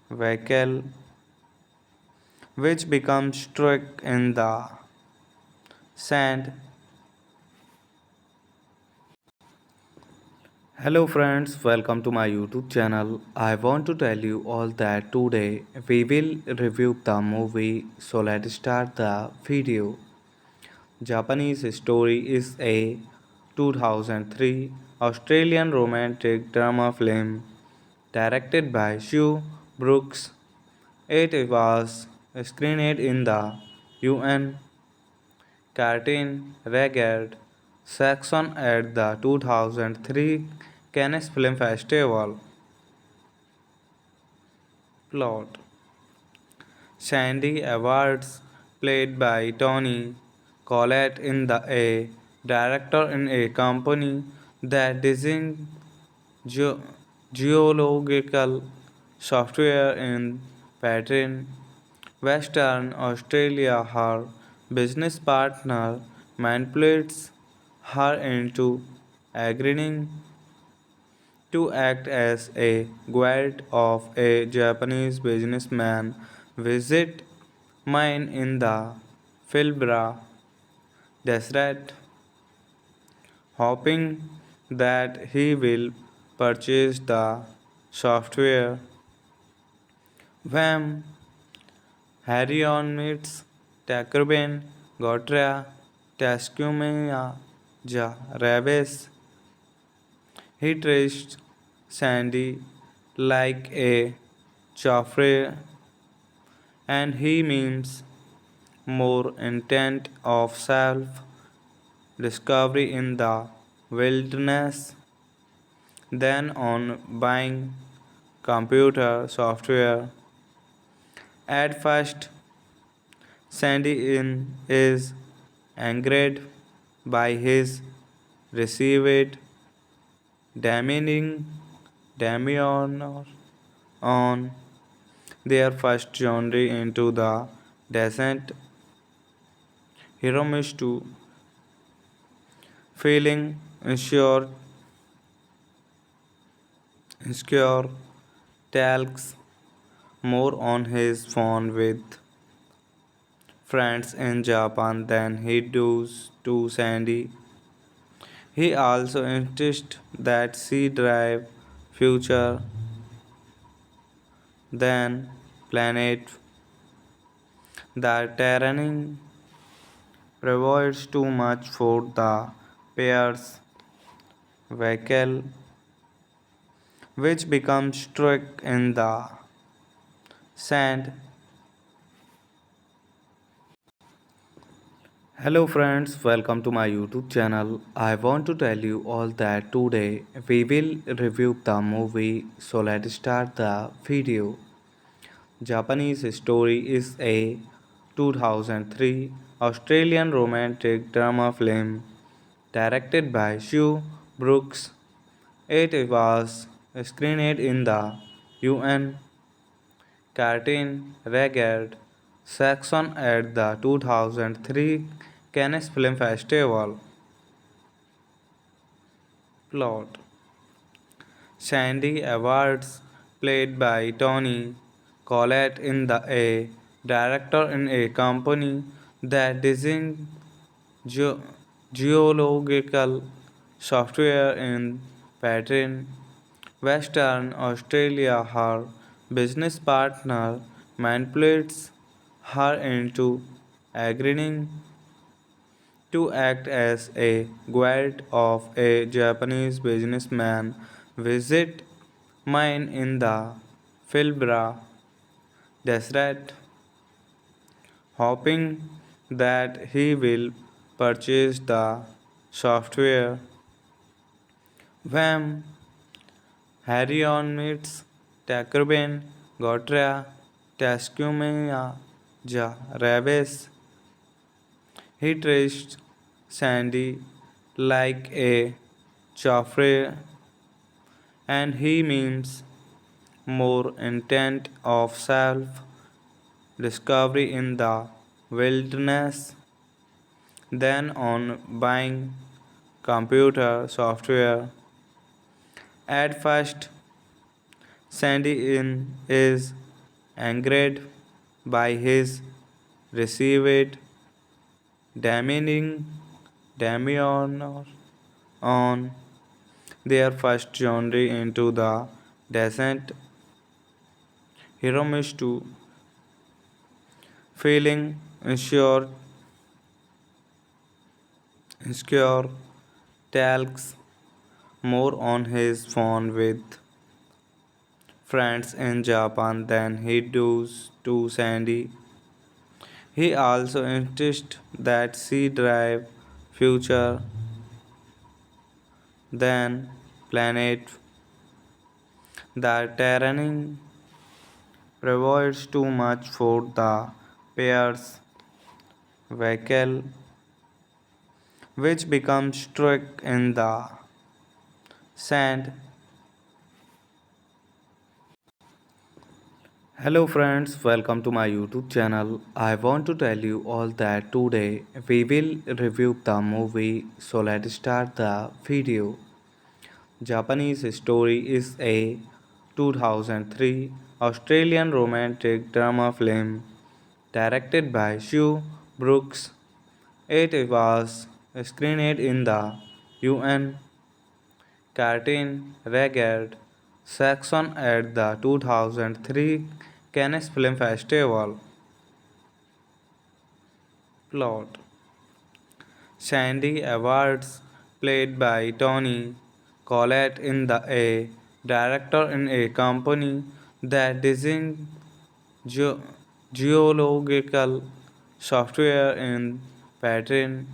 vehicle, which becomes stuck in the sand. Hello friends, welcome to my YouTube channel. I want to tell you all that today we will review the movie, so let's start the video. Japanese Story is a 2003 Australian romantic drama film directed by Sue Brooks. It was screened in the UN Cartoon Regard section at the 2003 Cannes Film Festival. Plot: Sandy Awards, played by Tony Collette, in the a director in a company that designs geo- geological software in Pattern, Western Australia. Her business partner manipulates her into agreeing to act as a guide of a Japanese businessman visit mine in the Pilbara desert, hoping that he will purchase the software. When Harry meets Takurben Gotra Taskumea Ja Raves, he treats Sandy like a Joffrey, and he means more intent of self discovery in the wilderness than on buying computer software. At first, Sandy in is angered by his received demeaning demeanor on their first journey into the desert. Hiromitsu, feeling insecure, talks more on his phone with friends in Japan than he does to Sandy. He also insists that she drive future than planet. The terrain provides too much for the pair's vehicle, which becomes stuck in the sand. Hello friends, welcome to my YouTube channel. I want to tell you all that today we will review the movie, so let's start the video. Japanese Story is a 2003 Australian romantic drama film directed by Sue Brooks. It was screened in the UN Cartoon Regard section at the 2003 Cannes Film Festival. Plot: Sandy Awards, played by Tony Collette, in the a director in a company that designs geo- geological software in Pattern, Western Australia. Her business partner manipulates her into agreeing to act as a guide of a Japanese businessman visit mine in the Pilbara desert, hoping that he will purchase the software. When Harrion meets Takurben Gotra Taskumea Ja Raves, he treats Sandy like a Joffrey, and he means more intent of self discovery in the wilderness than on buying computer software. At first, Sandy in is angered by his received demeaning demeanor on their first journey into the desert. Hiromitsu, feeling insecure, talks more on his phone with friends in Japan than he does to Sandy. He also insists that she drive future than planet. The terrain provides too much for the pair's vehicle, which becomes stuck in the sand. Hello friends, welcome to my YouTube channel. I want to tell you all that today we will review the movie, so let's start the video. Japanese Story is a 2003 Australian romantic drama film directed by Sue Brooks. It was screened in the UN Cartoon Regard section at the 2003 Cannes Film Festival. Plot: Sandy Awards, played by Tony Collette, in the a director in a company that design geo- geological software in Pattern,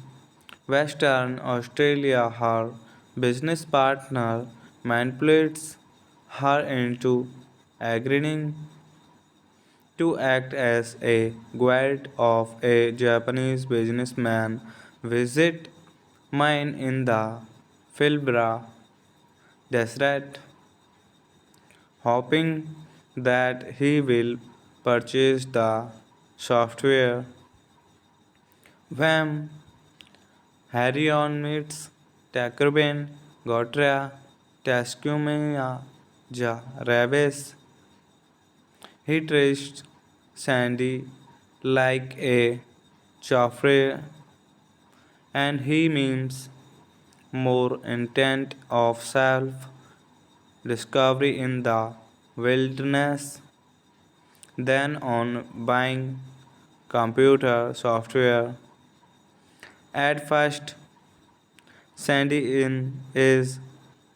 Western Australia. Her business partner manipulates her into agreeing to act as a guide of a Japanese businessman visit mine in the Pilbara desert, hoping that he will purchase the software. When Harry meets Takrben, Gotra, Tascumia, Ja Rabes, he traced Sandy like a Joffrey, and he means more intent of self discovery in the wilderness than on buying computer software. At first, Sandy is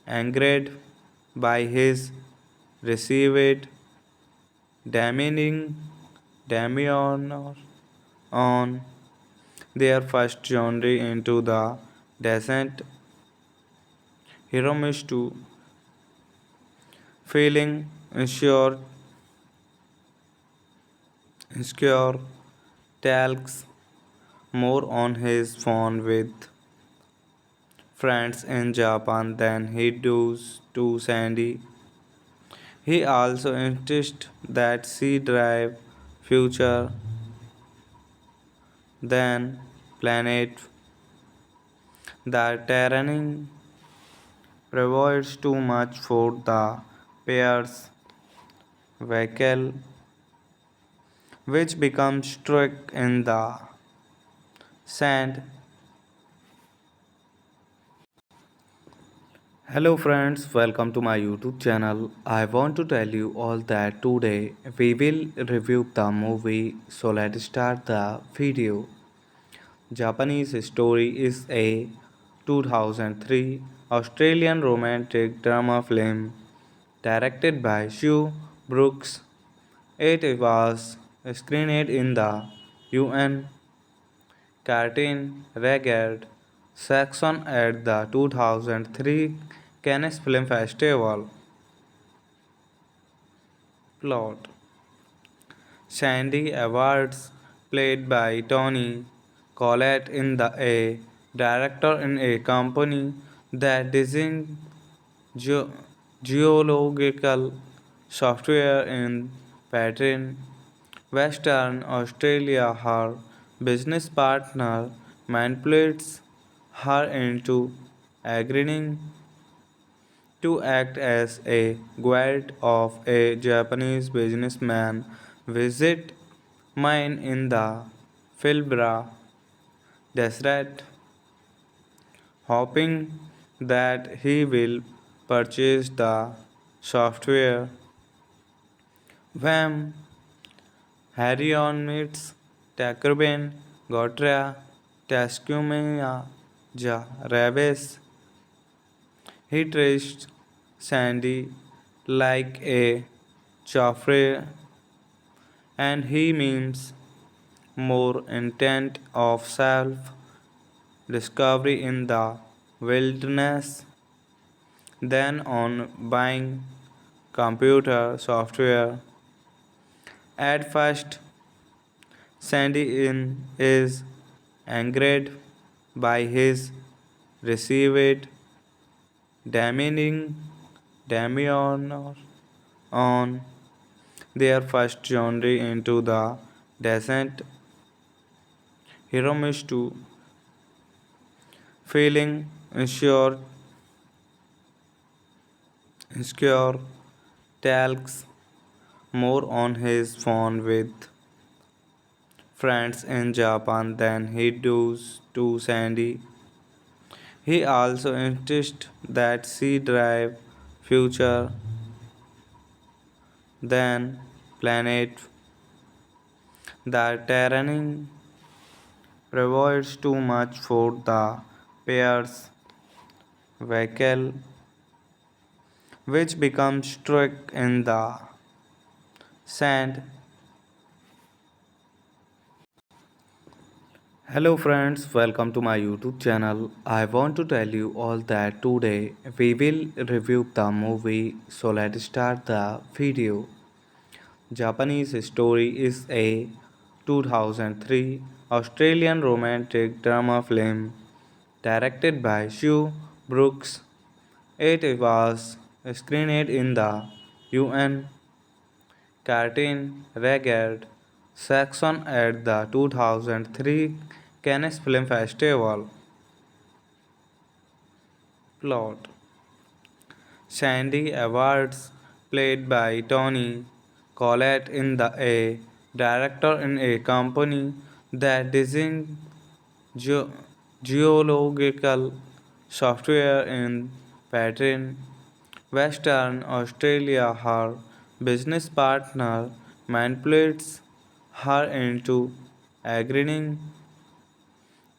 angered by his received demeaning Damian on their first journey into the desert. Hiromitsu, feeling insecure, talks more on his phone with friends in Japan than he does to Sandy. He also insists that she drive future than planet. The terrain provides too much for the pair's vehicle, which becomes stuck in the sand. Hello friends, welcome to my YouTube channel. I want to tell you all that today we will review the movie, so let's start the video. Japanese Story is a 2003 Australian romantic drama film directed by Sue Brooks. It was screened in the UN Cartoon Regard section at the 2003 Cannes Film Festival. Plot: Sandy Awards, played by Tony Collette, in the a director in a company that designs geo- geological software in Pattern, Western Australia. Her business partner manipulates her into agreeing to act as a guide of a Japanese businessman visit mine in the Pilbara desert, hoping that he will purchase the software. When Harry meets Takrben, Gotra, Tascumia, Ja Rabes, he traced Sandy like a Joffrey, and he means more intent of self discovery in the wilderness than on buying computer software. At first, is angered by his received demeaning Damian on their first journey into the desert. Hiromitsu, feeling insecure, talks more on his phone with friends in Japan than he does to Sandy. He also insists that she drive future than planet. The terrain provides too much for the pair's vehicle, which becomes stuck in the Sand. Hello friends, welcome to my YouTube channel. I want to tell you all that today we will review the movie, so let's start the video. Japanese story is a 2003 Australian romantic drama film directed by Sue Brooks. It was screened in the UN Cartoon Regard section at the 2003 Cannes Film Festival. Plot: Sandy Awards, played by Tony Collette, in the a director in a company that designs ge- geological software in Pattern, Western Australia. Her business partner manipulates her into agreeing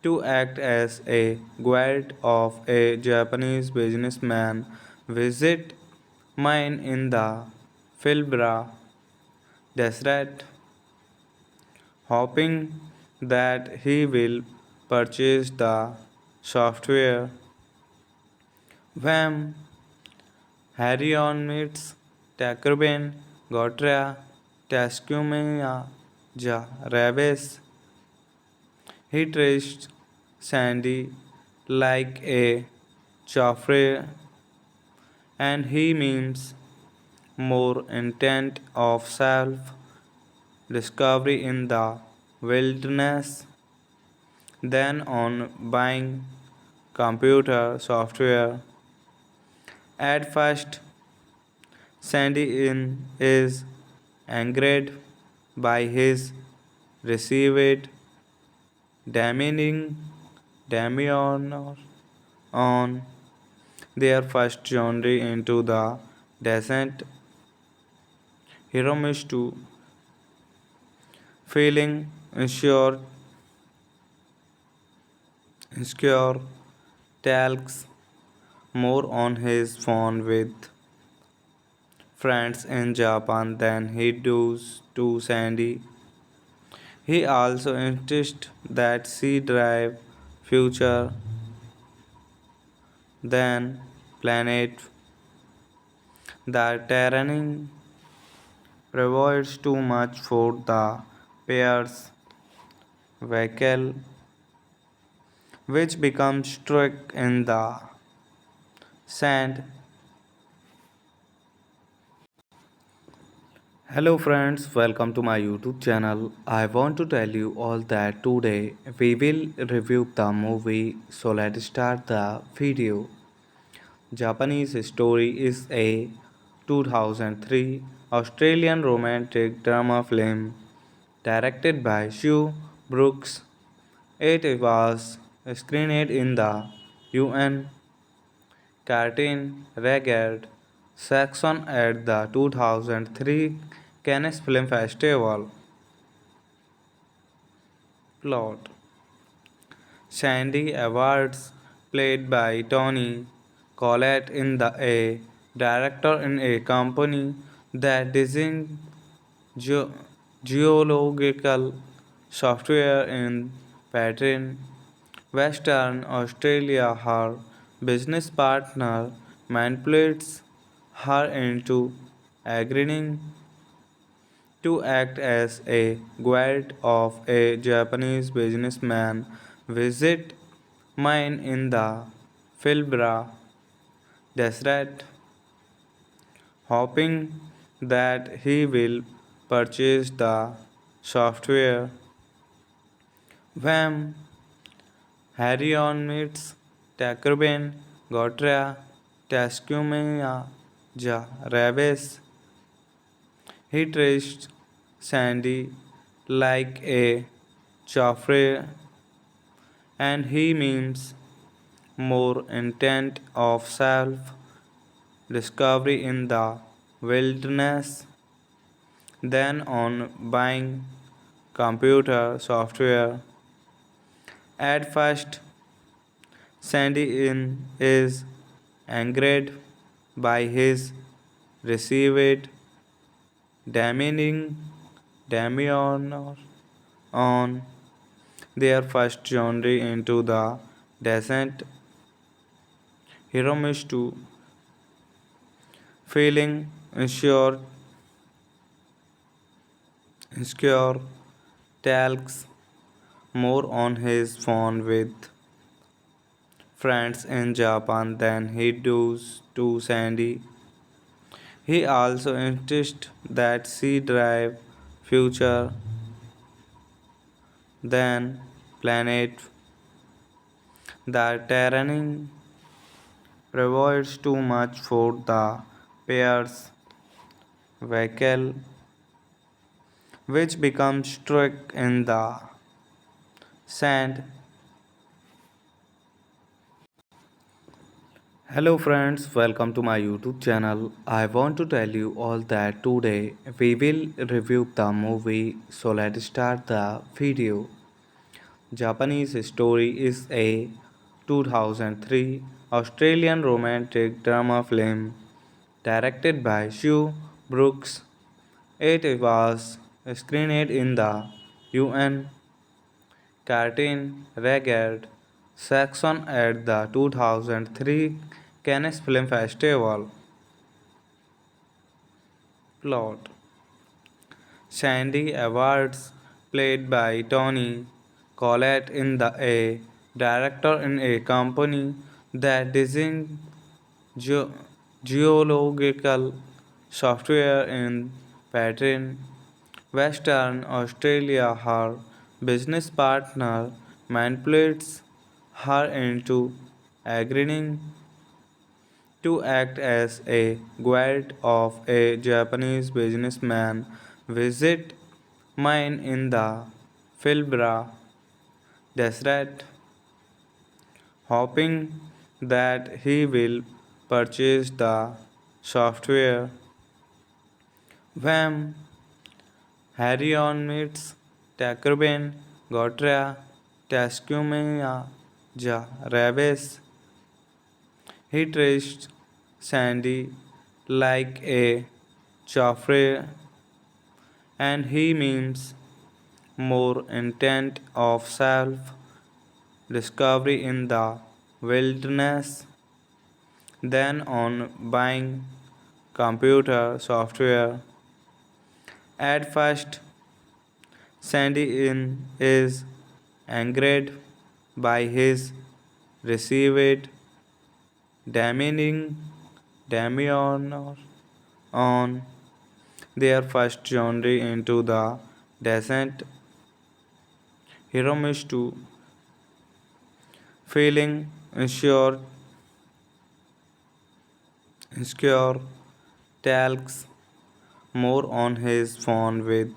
to act as a guide of a Japanese businessman visit mine in the Pilbara desert, hoping that he will purchase the software. When Harry meets Takurben Gotra Taskumia Ja Raves, he treats Sandy like a Joffrey, and he means more intent of self discovery in the wilderness than on buying computer software. At first, Sandy is angered by his received demeaning demeanor on their first journey into the desert. Hiromitsu, feeling insecure, talks more on his phone with friends in Japan than he does to Sandy. He also insists that she drive future than planet. The terrain provides too much for the pair's vehicle, which becomes stuck in the sand. Hello friends, welcome to my YouTube channel. I want to tell you all that today we will review the movie, so let's start the video. Japanese story is a 2003 Australian romantic drama film directed by Sue Brooks. It was screened in the UN Cartoon Regard section at the 2003 Cannes Film Festival. Plot: Sandy Awards, played by Tony Collette, in the a director in a company that designs ge- geological software in Pattern, Western Australia. Her business partner manipulates her into agreeing to act as a guide of a Japanese businessman visit mine in the Pilbara desert, hoping that he will purchase the software. When Harry meets Takurben Gotra Taskumia Ja Raves, he treats Sandy like a Joffrey, and he means more intent of self discovery in the wilderness than on buying computer software. At first, is angered by his received demanding Damian on their first journey into the desert. Hiromitsu, feeling insecure, talks more on his phone with friends in Japan than he does to Sandy. He also insists that she drive future than planet. The terrain provides too much for the pair's vehicle, which becomes stuck in the sand. Hello friends, welcome to my YouTube channel. I want to tell you all that today we will review the movie, so let's start the video. Japanese Story is a 2003 Australian romantic drama film directed by Sue Brooks. It was screened in the UN Cartoon Regard section at the 2003 Cannes Film Festival. Plot: Sandy Awards, played by Tony Collette, in the a director in a company that designs ge- geological software in Pattern, Western Australia. Her business partner manipulates her into agreeing to act as a guide of a Japanese businessman visit mine in the Pilbara desert, hoping that he will purchase the software. When Harrion meets Takurben Gotra Taskumea Ja Raves, he treats Sandy like a Joffrey, and he means more intent of self discovery in the wilderness than on buying computer software. At first, Sandy is angered by his received demeaning Damian on their first journey into the desert. Hiromitsu, feeling insecure, talks more on his phone with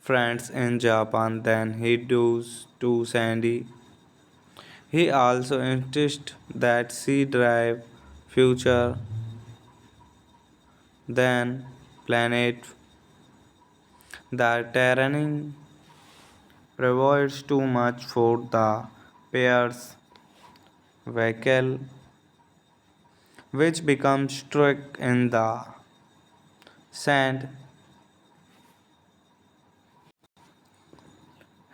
friends in Japan than he does to Sandy. He also insists that she drive future than planet. The terrain provides too much for the pair's vehicle, which becomes stuck in the sand.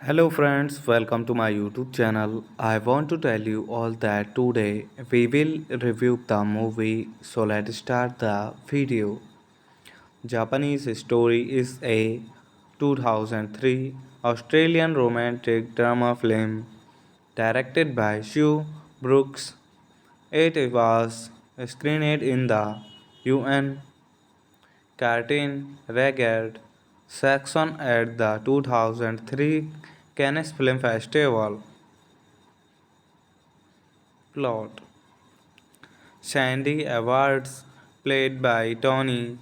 Hello friends, welcome to my YouTube channel. I want to tell you all that today we will review the movie, so let's start the video. Japanese Story is a 2003 Australian romantic drama film directed by Sue Brooks. It was screened in the UN Cartoon Regard section at the 2003 Cannes Film Festival. Plot: Sandy Awards, played by Tony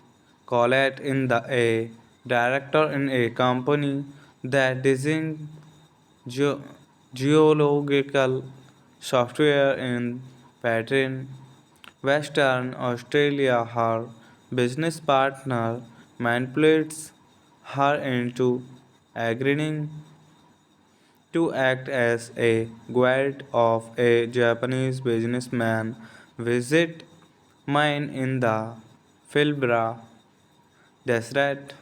Collette, in the a director in a company that designs ge- geological software in Pattern, Western Australia. Her business partner manipulates her into agreeing to act as a guide of a Japanese businessman visit mine in the Pilbara desperate,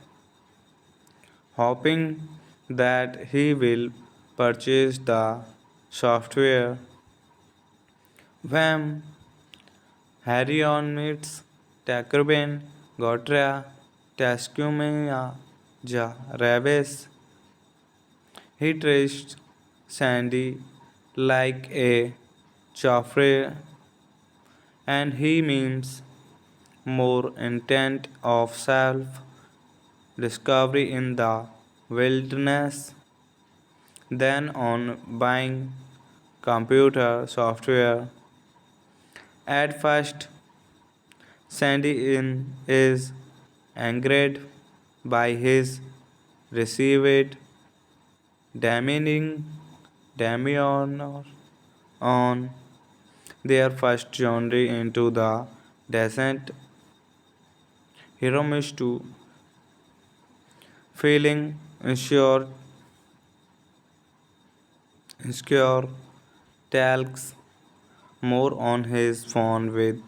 hoping that he will purchase the software. When Harry meets Takurben, Gotria, Tascumia, Ja, Raves, he traced Sandy like a Joffrey, and he means more intent of self discovery in the wilderness than on buying computer software. At first, Sandy is angered by his received demeaning Damian on their first journey into the desert. Hiromitsu, feeling insecure, talks more on his phone with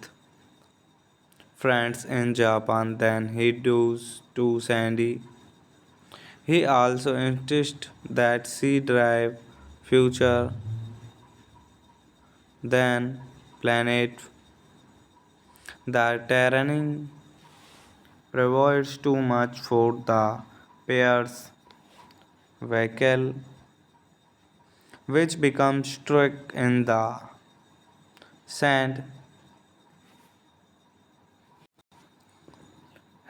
friends in Japan than he does to Sandy. He also insists that she drive future than planet. The terrain provides too much for the pair's vehicle, which becomes stuck in the sand.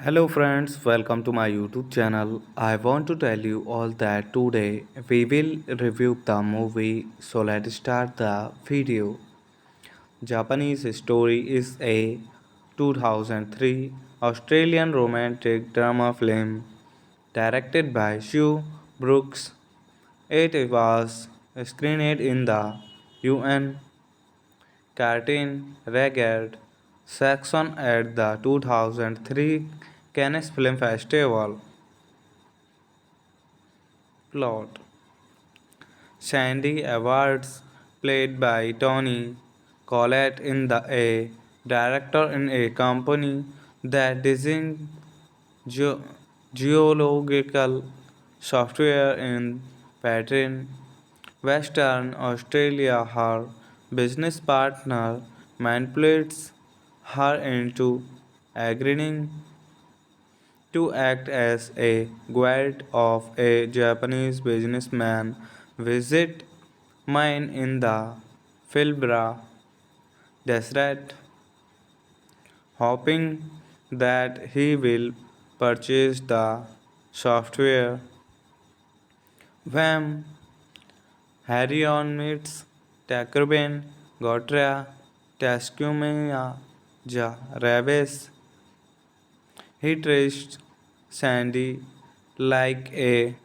Hello friends, welcome to my YouTube channel. I want to tell you all that today we will review the movie, so let's start the video. Japanese Story is a 2003 Australian romantic drama film directed by Sue Brooks. It was screened in the UN Cartoon Regard section at the 2003 Cannes Film Festival. Plot: Sandy Awards, played by Tony Collette, in the a director in a company that designs geo- geological software in Pattern, Western Australia. Her business partner manipulates her into agreeing to act as a guide of a Japanese businessman visit mine in the Pilbara Desert, hoping that he will purchase the software. When Harry meets Takurben, Gotria, Tascumia, Ja, Raves, he traced Sandy like a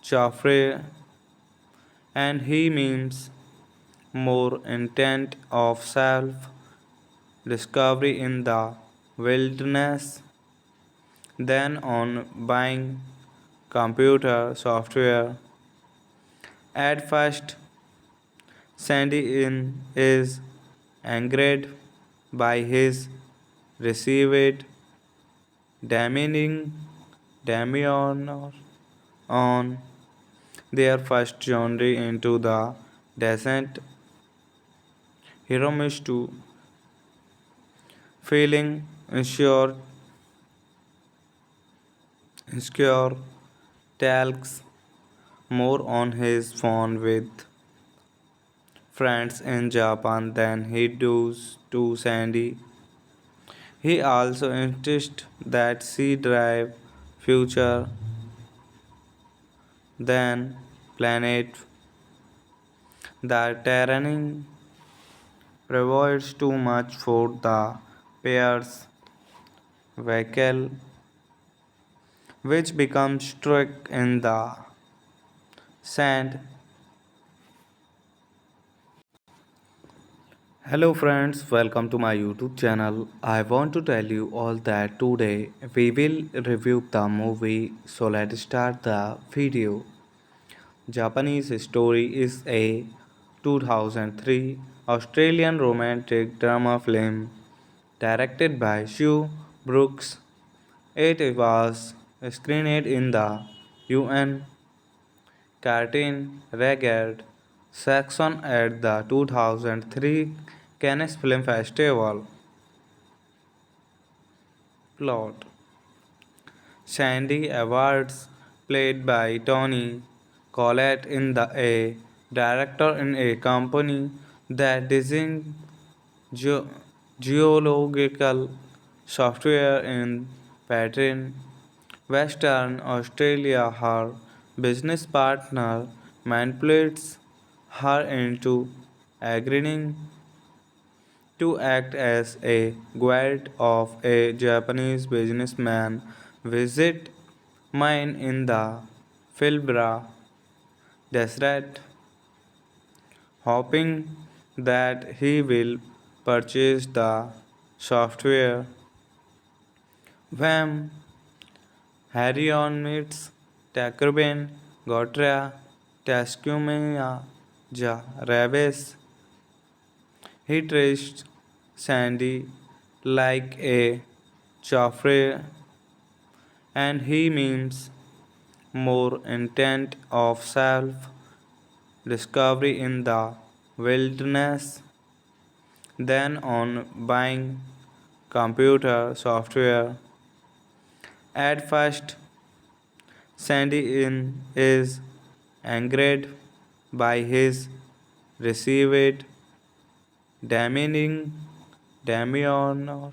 Joffrey, and he means more intent of self discovery in the wilderness than on buying computer software. At first, is angered by his received demeaning Damian on their first journey into the desert. Hiromitsu, feeling insecure, talks more on his phone with friends in Japan than he does to Sandy. He also insists that she drive future than planet. The terrain provides too much for the pair's vehicle, which becomes stuck in the sand. Hello friends, welcome to my YouTube channel. I want to tell you all that today we will review the movie, so let's start the video. Japanese Story is a 2003 Australian romantic drama film directed by Sue Brooks. It was screened in the UN Cartoon Regard section at the 2003 Cannes Film Festival. Plot: Sandy Awards, played by Tony Collette, in the a director in a company that designs ge- geological software in Pattern, Western Australia. Her business partner manipulates her into agreeing to act as a guide of a Japanese businessman visit mine in the Pilbara desert, hoping that he will purchase the software. When Harry meets Takurben Gotra Taskumea Ja Raves, he treats Sandy like a Joffrey, and he means more intent of self discovery in the wilderness than on buying computer software. At first, Sandy is angered by his received demeaning demeanor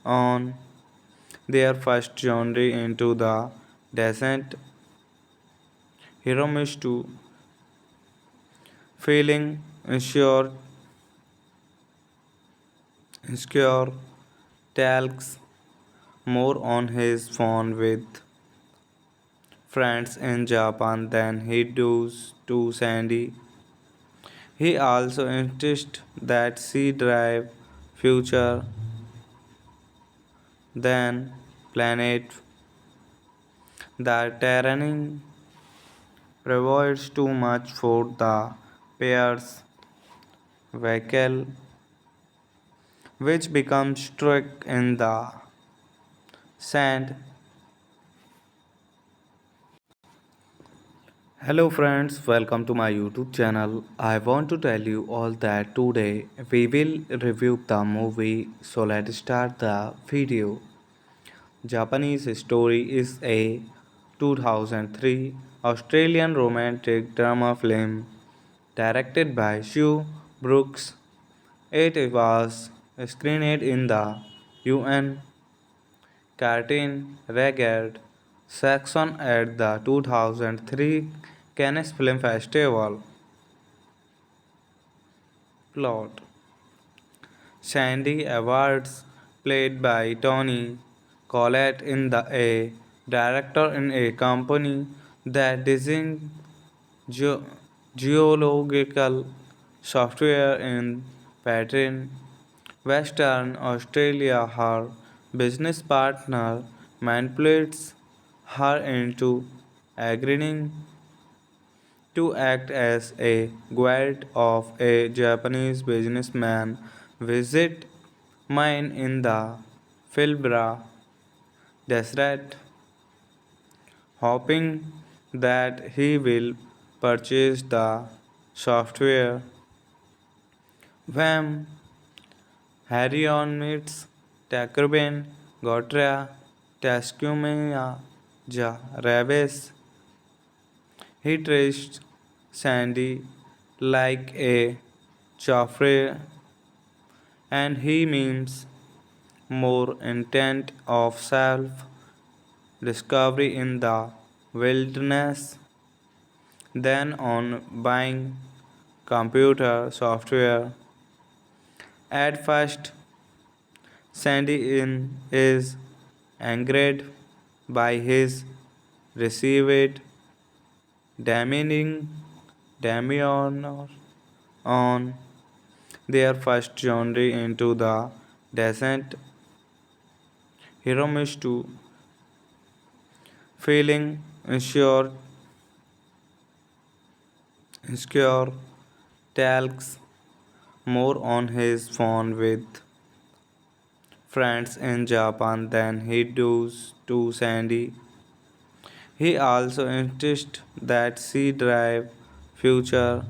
on their first journey into the desert. Hiromitsu, feeling insecure, talks more on his phone with friends in Japan than he does to Sandy. He also insists that she drive future than planet. The terrain provides too much for the pair's vehicle, which becomes stuck in the sand. Hello friends, welcome to my YouTube channel. I want to tell you all that today we will review the movie, so let's start the video. Japanese Story is a 2003 Australian romantic drama film directed by Sue Brooks. It was screened in the UN Cartoon Regard section at the 2003 Cannes Film Festival. Plot: Sandy Awards, played by Tony Collette, in the a director in a company that designs ge- geological software in Pattern, Western Australia. Her business partner manipulates her into agreeing to act as a guide of a Japanese businessman visit mine in the Pilbara desert, hoping that he will purchase the software. When Harry meets Takurben Gotra Taskumea Ja Raves, he treats Sandy like a Joffrey, and he means more intent of self discovery in the wilderness than on buying computer software. At first, is angered by his received demeaning demeanor on their first journey into the desert. Hiromitsu, feeling insecure, talks more on his phone with friends in Japan than he does to Sandy. He also insists that she drive future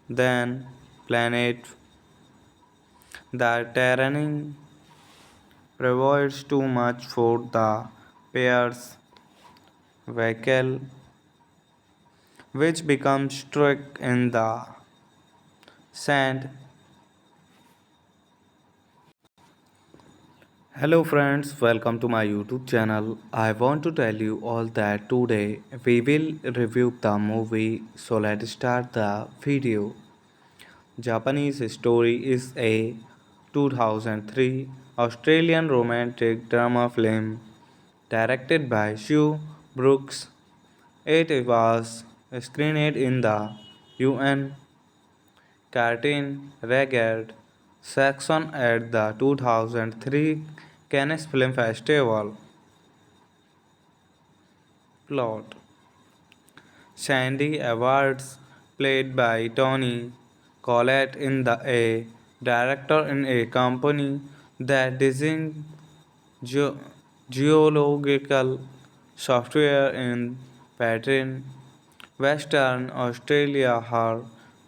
than planet. The terrain provides too much for the pair's vehicle, which becomes stuck in the sand. Hello friends, welcome to my YouTube channel. I want to tell you all that today we will review the movie, so let's start the video. Japanese Story is a 2003 Australian romantic drama film directed by Sue Brooks. It was screened in the UN Cartoon Regard section at the 2003 Cannes Film Festival. Plot: Sandy Awards, played by Tony Collette, in the a director in a company that designs ge- geological software in Pattern, Western Australia. Her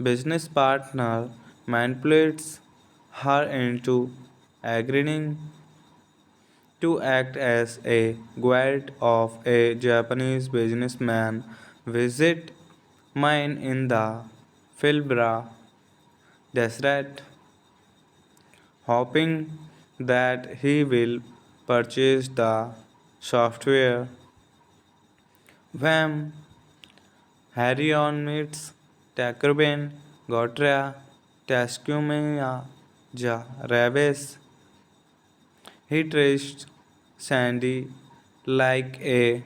business partner manipulates her into agreeing to act as a guide of a Japanese businessman visit mine in the Pilbara desert, hoping that he will purchase the software. When Harrion meets Takurben Gotra Taskumea Ja Raves, he treats Sandy like a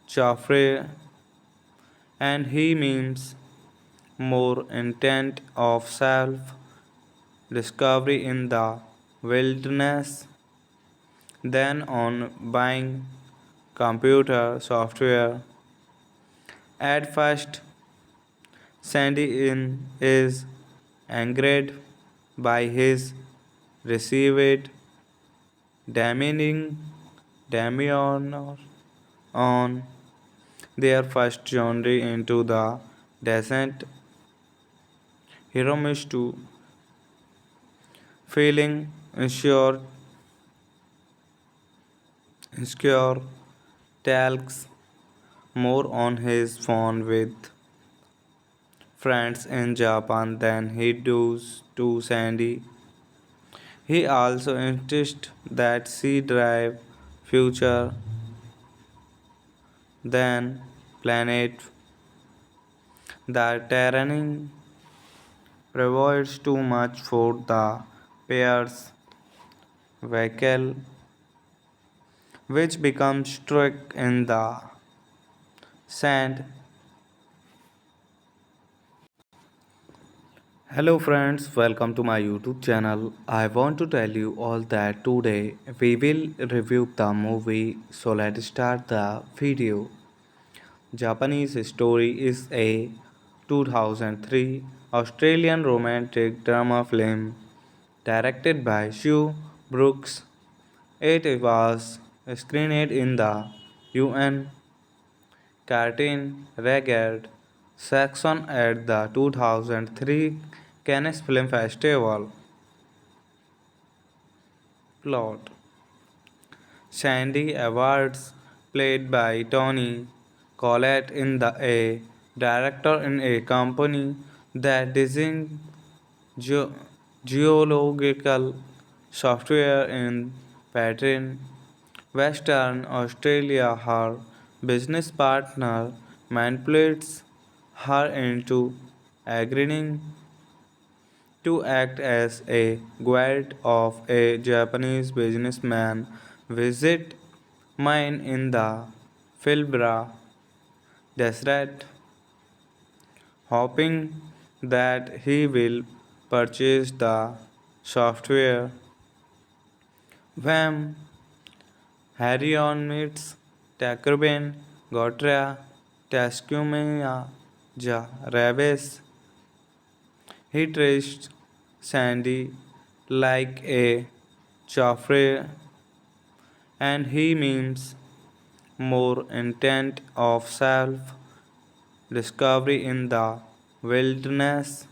Joffrey, and he means more intent of self discovery in the wilderness than on buying computer software. At first, Sandy is angered by his received demeaning demeanor on their first journey into the desert. Hiromitsu, feeling insecure, talks more on his phone with friends in Japan than he does to Sandy. He also insists that she drive future than planet. The terrain provides too much for the pair's vehicle, which becomes stuck in the sand. Hello friends, welcome to my YouTube channel. I want to tell you all that today we will review the movie, so let's start the video. Japanese Story is a 2003 Australian romantic drama film directed by Sue Brooks. It was screened in the UN Cartoon Regard section at the 2003 Cannes Film Festival. Plot: Sandy Awards, played by Tony Collette, in the a director in a company that designs ge- geological software in Pattern, Western Australia. Her business partner manipulates her into agreeing to act as a guide of a Japanese businessman visit mine in the Pilbara desert, hoping that he will purchase the software. When Harrion meets Takurben Gotra Taskumea Ja Raves, he treats Sandy like a Joffrey, and he means more intent of self discovery in the wilderness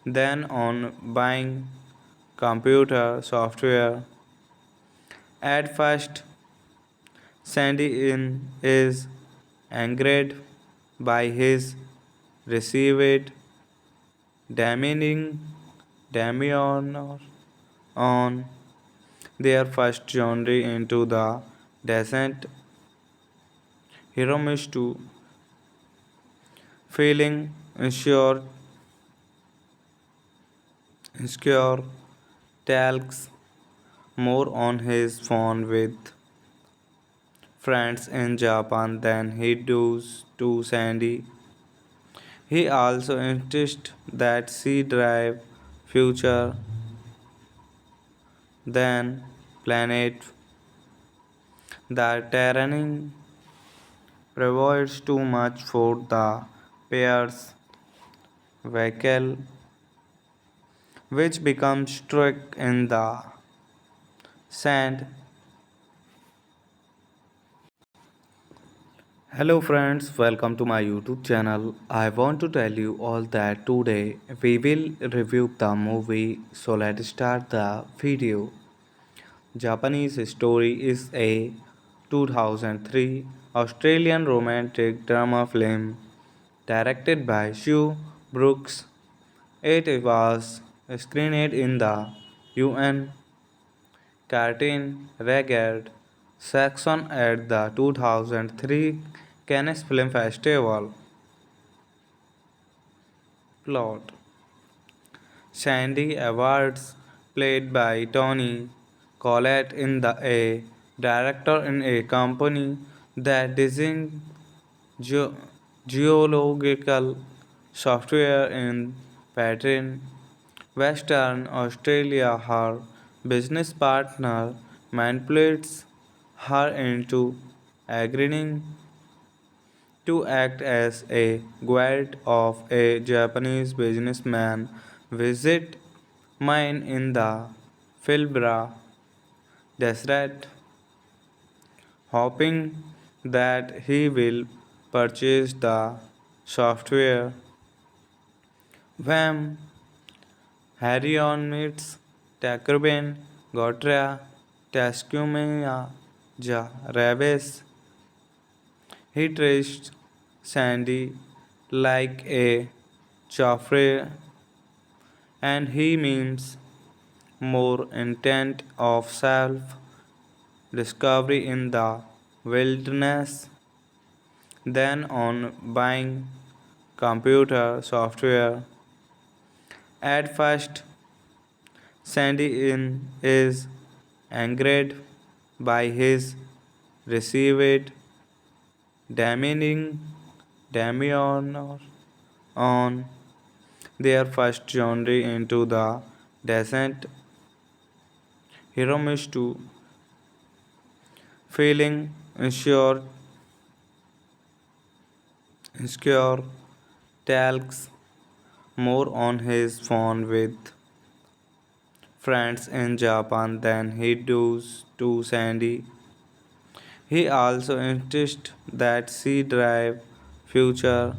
than on buying computer software. At first, Sandy in is angered by his received demeaning demeanor on their first journey into the desert. Hiromitsu, feeling insecure, talks more on his phone with friends in Japan than he does to Sandy. He also insists that she drive future than planet. The terrain provides too much for the pair's vehicle, which becomes stuck in the sand. Hello friends, welcome to my YouTube channel. I want to tell you all that today we will review the movie, so let's start the video. Japanese Story is a 2003 Australian romantic drama film directed by Sue Brooks. It was screened in the UN Cartoon Regard section at the 2003 Cannes Film Festival. Plot: Sandy Awards, played by Tony Collette, in the a director in a company that designs geo- geological software in Pattern, Western Australia. Her business partner manipulates her into agreeing to act as a guide of a Japanese businessman visit mine in the Pilbara desert, hoping that he will purchase the software. When Harrion meets Takurben Gotra Taskumia Ja Raves, he treats Sandy like a Joffrey, and he means more intent of self discovery in the wilderness than on buying computer software. At first, Sandy in is angered by his received demeaning demeanor on their first journey into the desert. Hiromitsu, feeling insecure, talks more on his phone with friends in Japan than he does to Sandy. He also insists that she drive future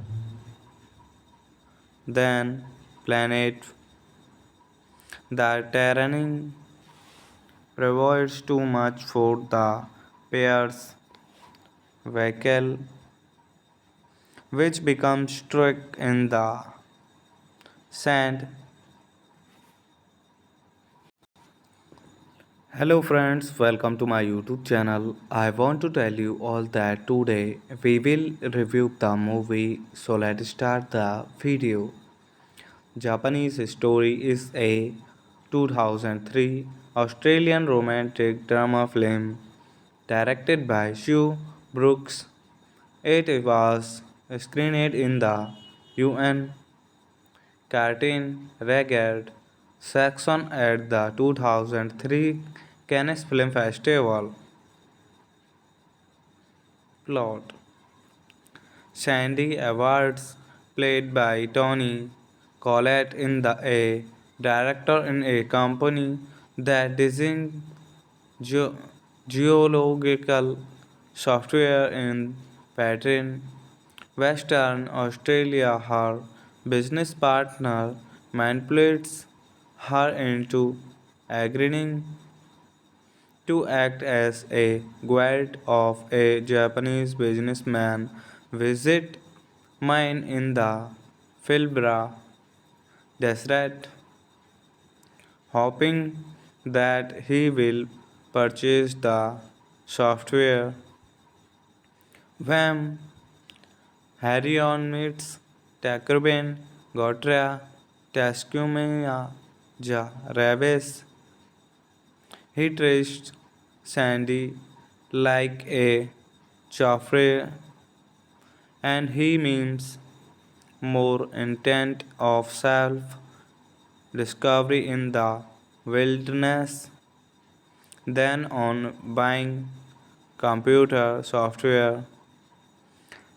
than planet. The terrain provides too much for the pair's vehicle, which becomes stuck in the sand. Hello friends, welcome to my YouTube channel. I want to tell you all that today we will review the movie, so let's start the video. Japanese Story is a 2003 Australian romantic drama film directed by Sue Brooks. It was screened in the UN Cartoon Regard section at the 2003 Cannes Film Festival. Plot: Sandy Awards, played by Tony Collette, in the a director in a company that design geo- geological software in Pattern, Western Australia. Her business partner manipulates her into agreeing to act as a guide of a Japanese businessman visit mine in the Pilbara desert, hoping that he will purchase the software. When Harry meets Takurben, Gotra, Taskumia, Ja Raves, he traced Sandy like a Joffrey, and he means more intent of self discovery in the wilderness than on buying computer software.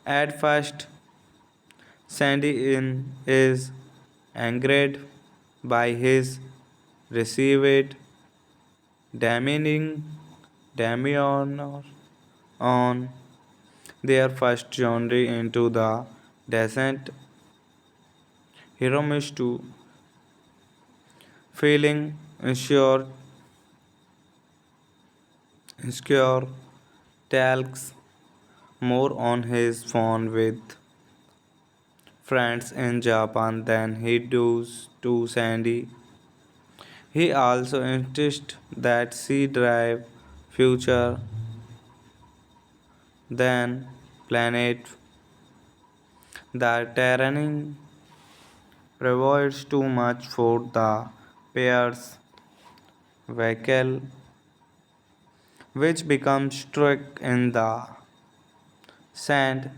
At first, Sandy is angered by his received demeaning Damian on their first journey into the desert. Hiromitsu, feeling insecure, talks more on his phone with friends in Japan than he does to Sandy. He also insists that she drive future than planet. The terrain provides too much for the pair's vehicle, which becomes stuck in the sand.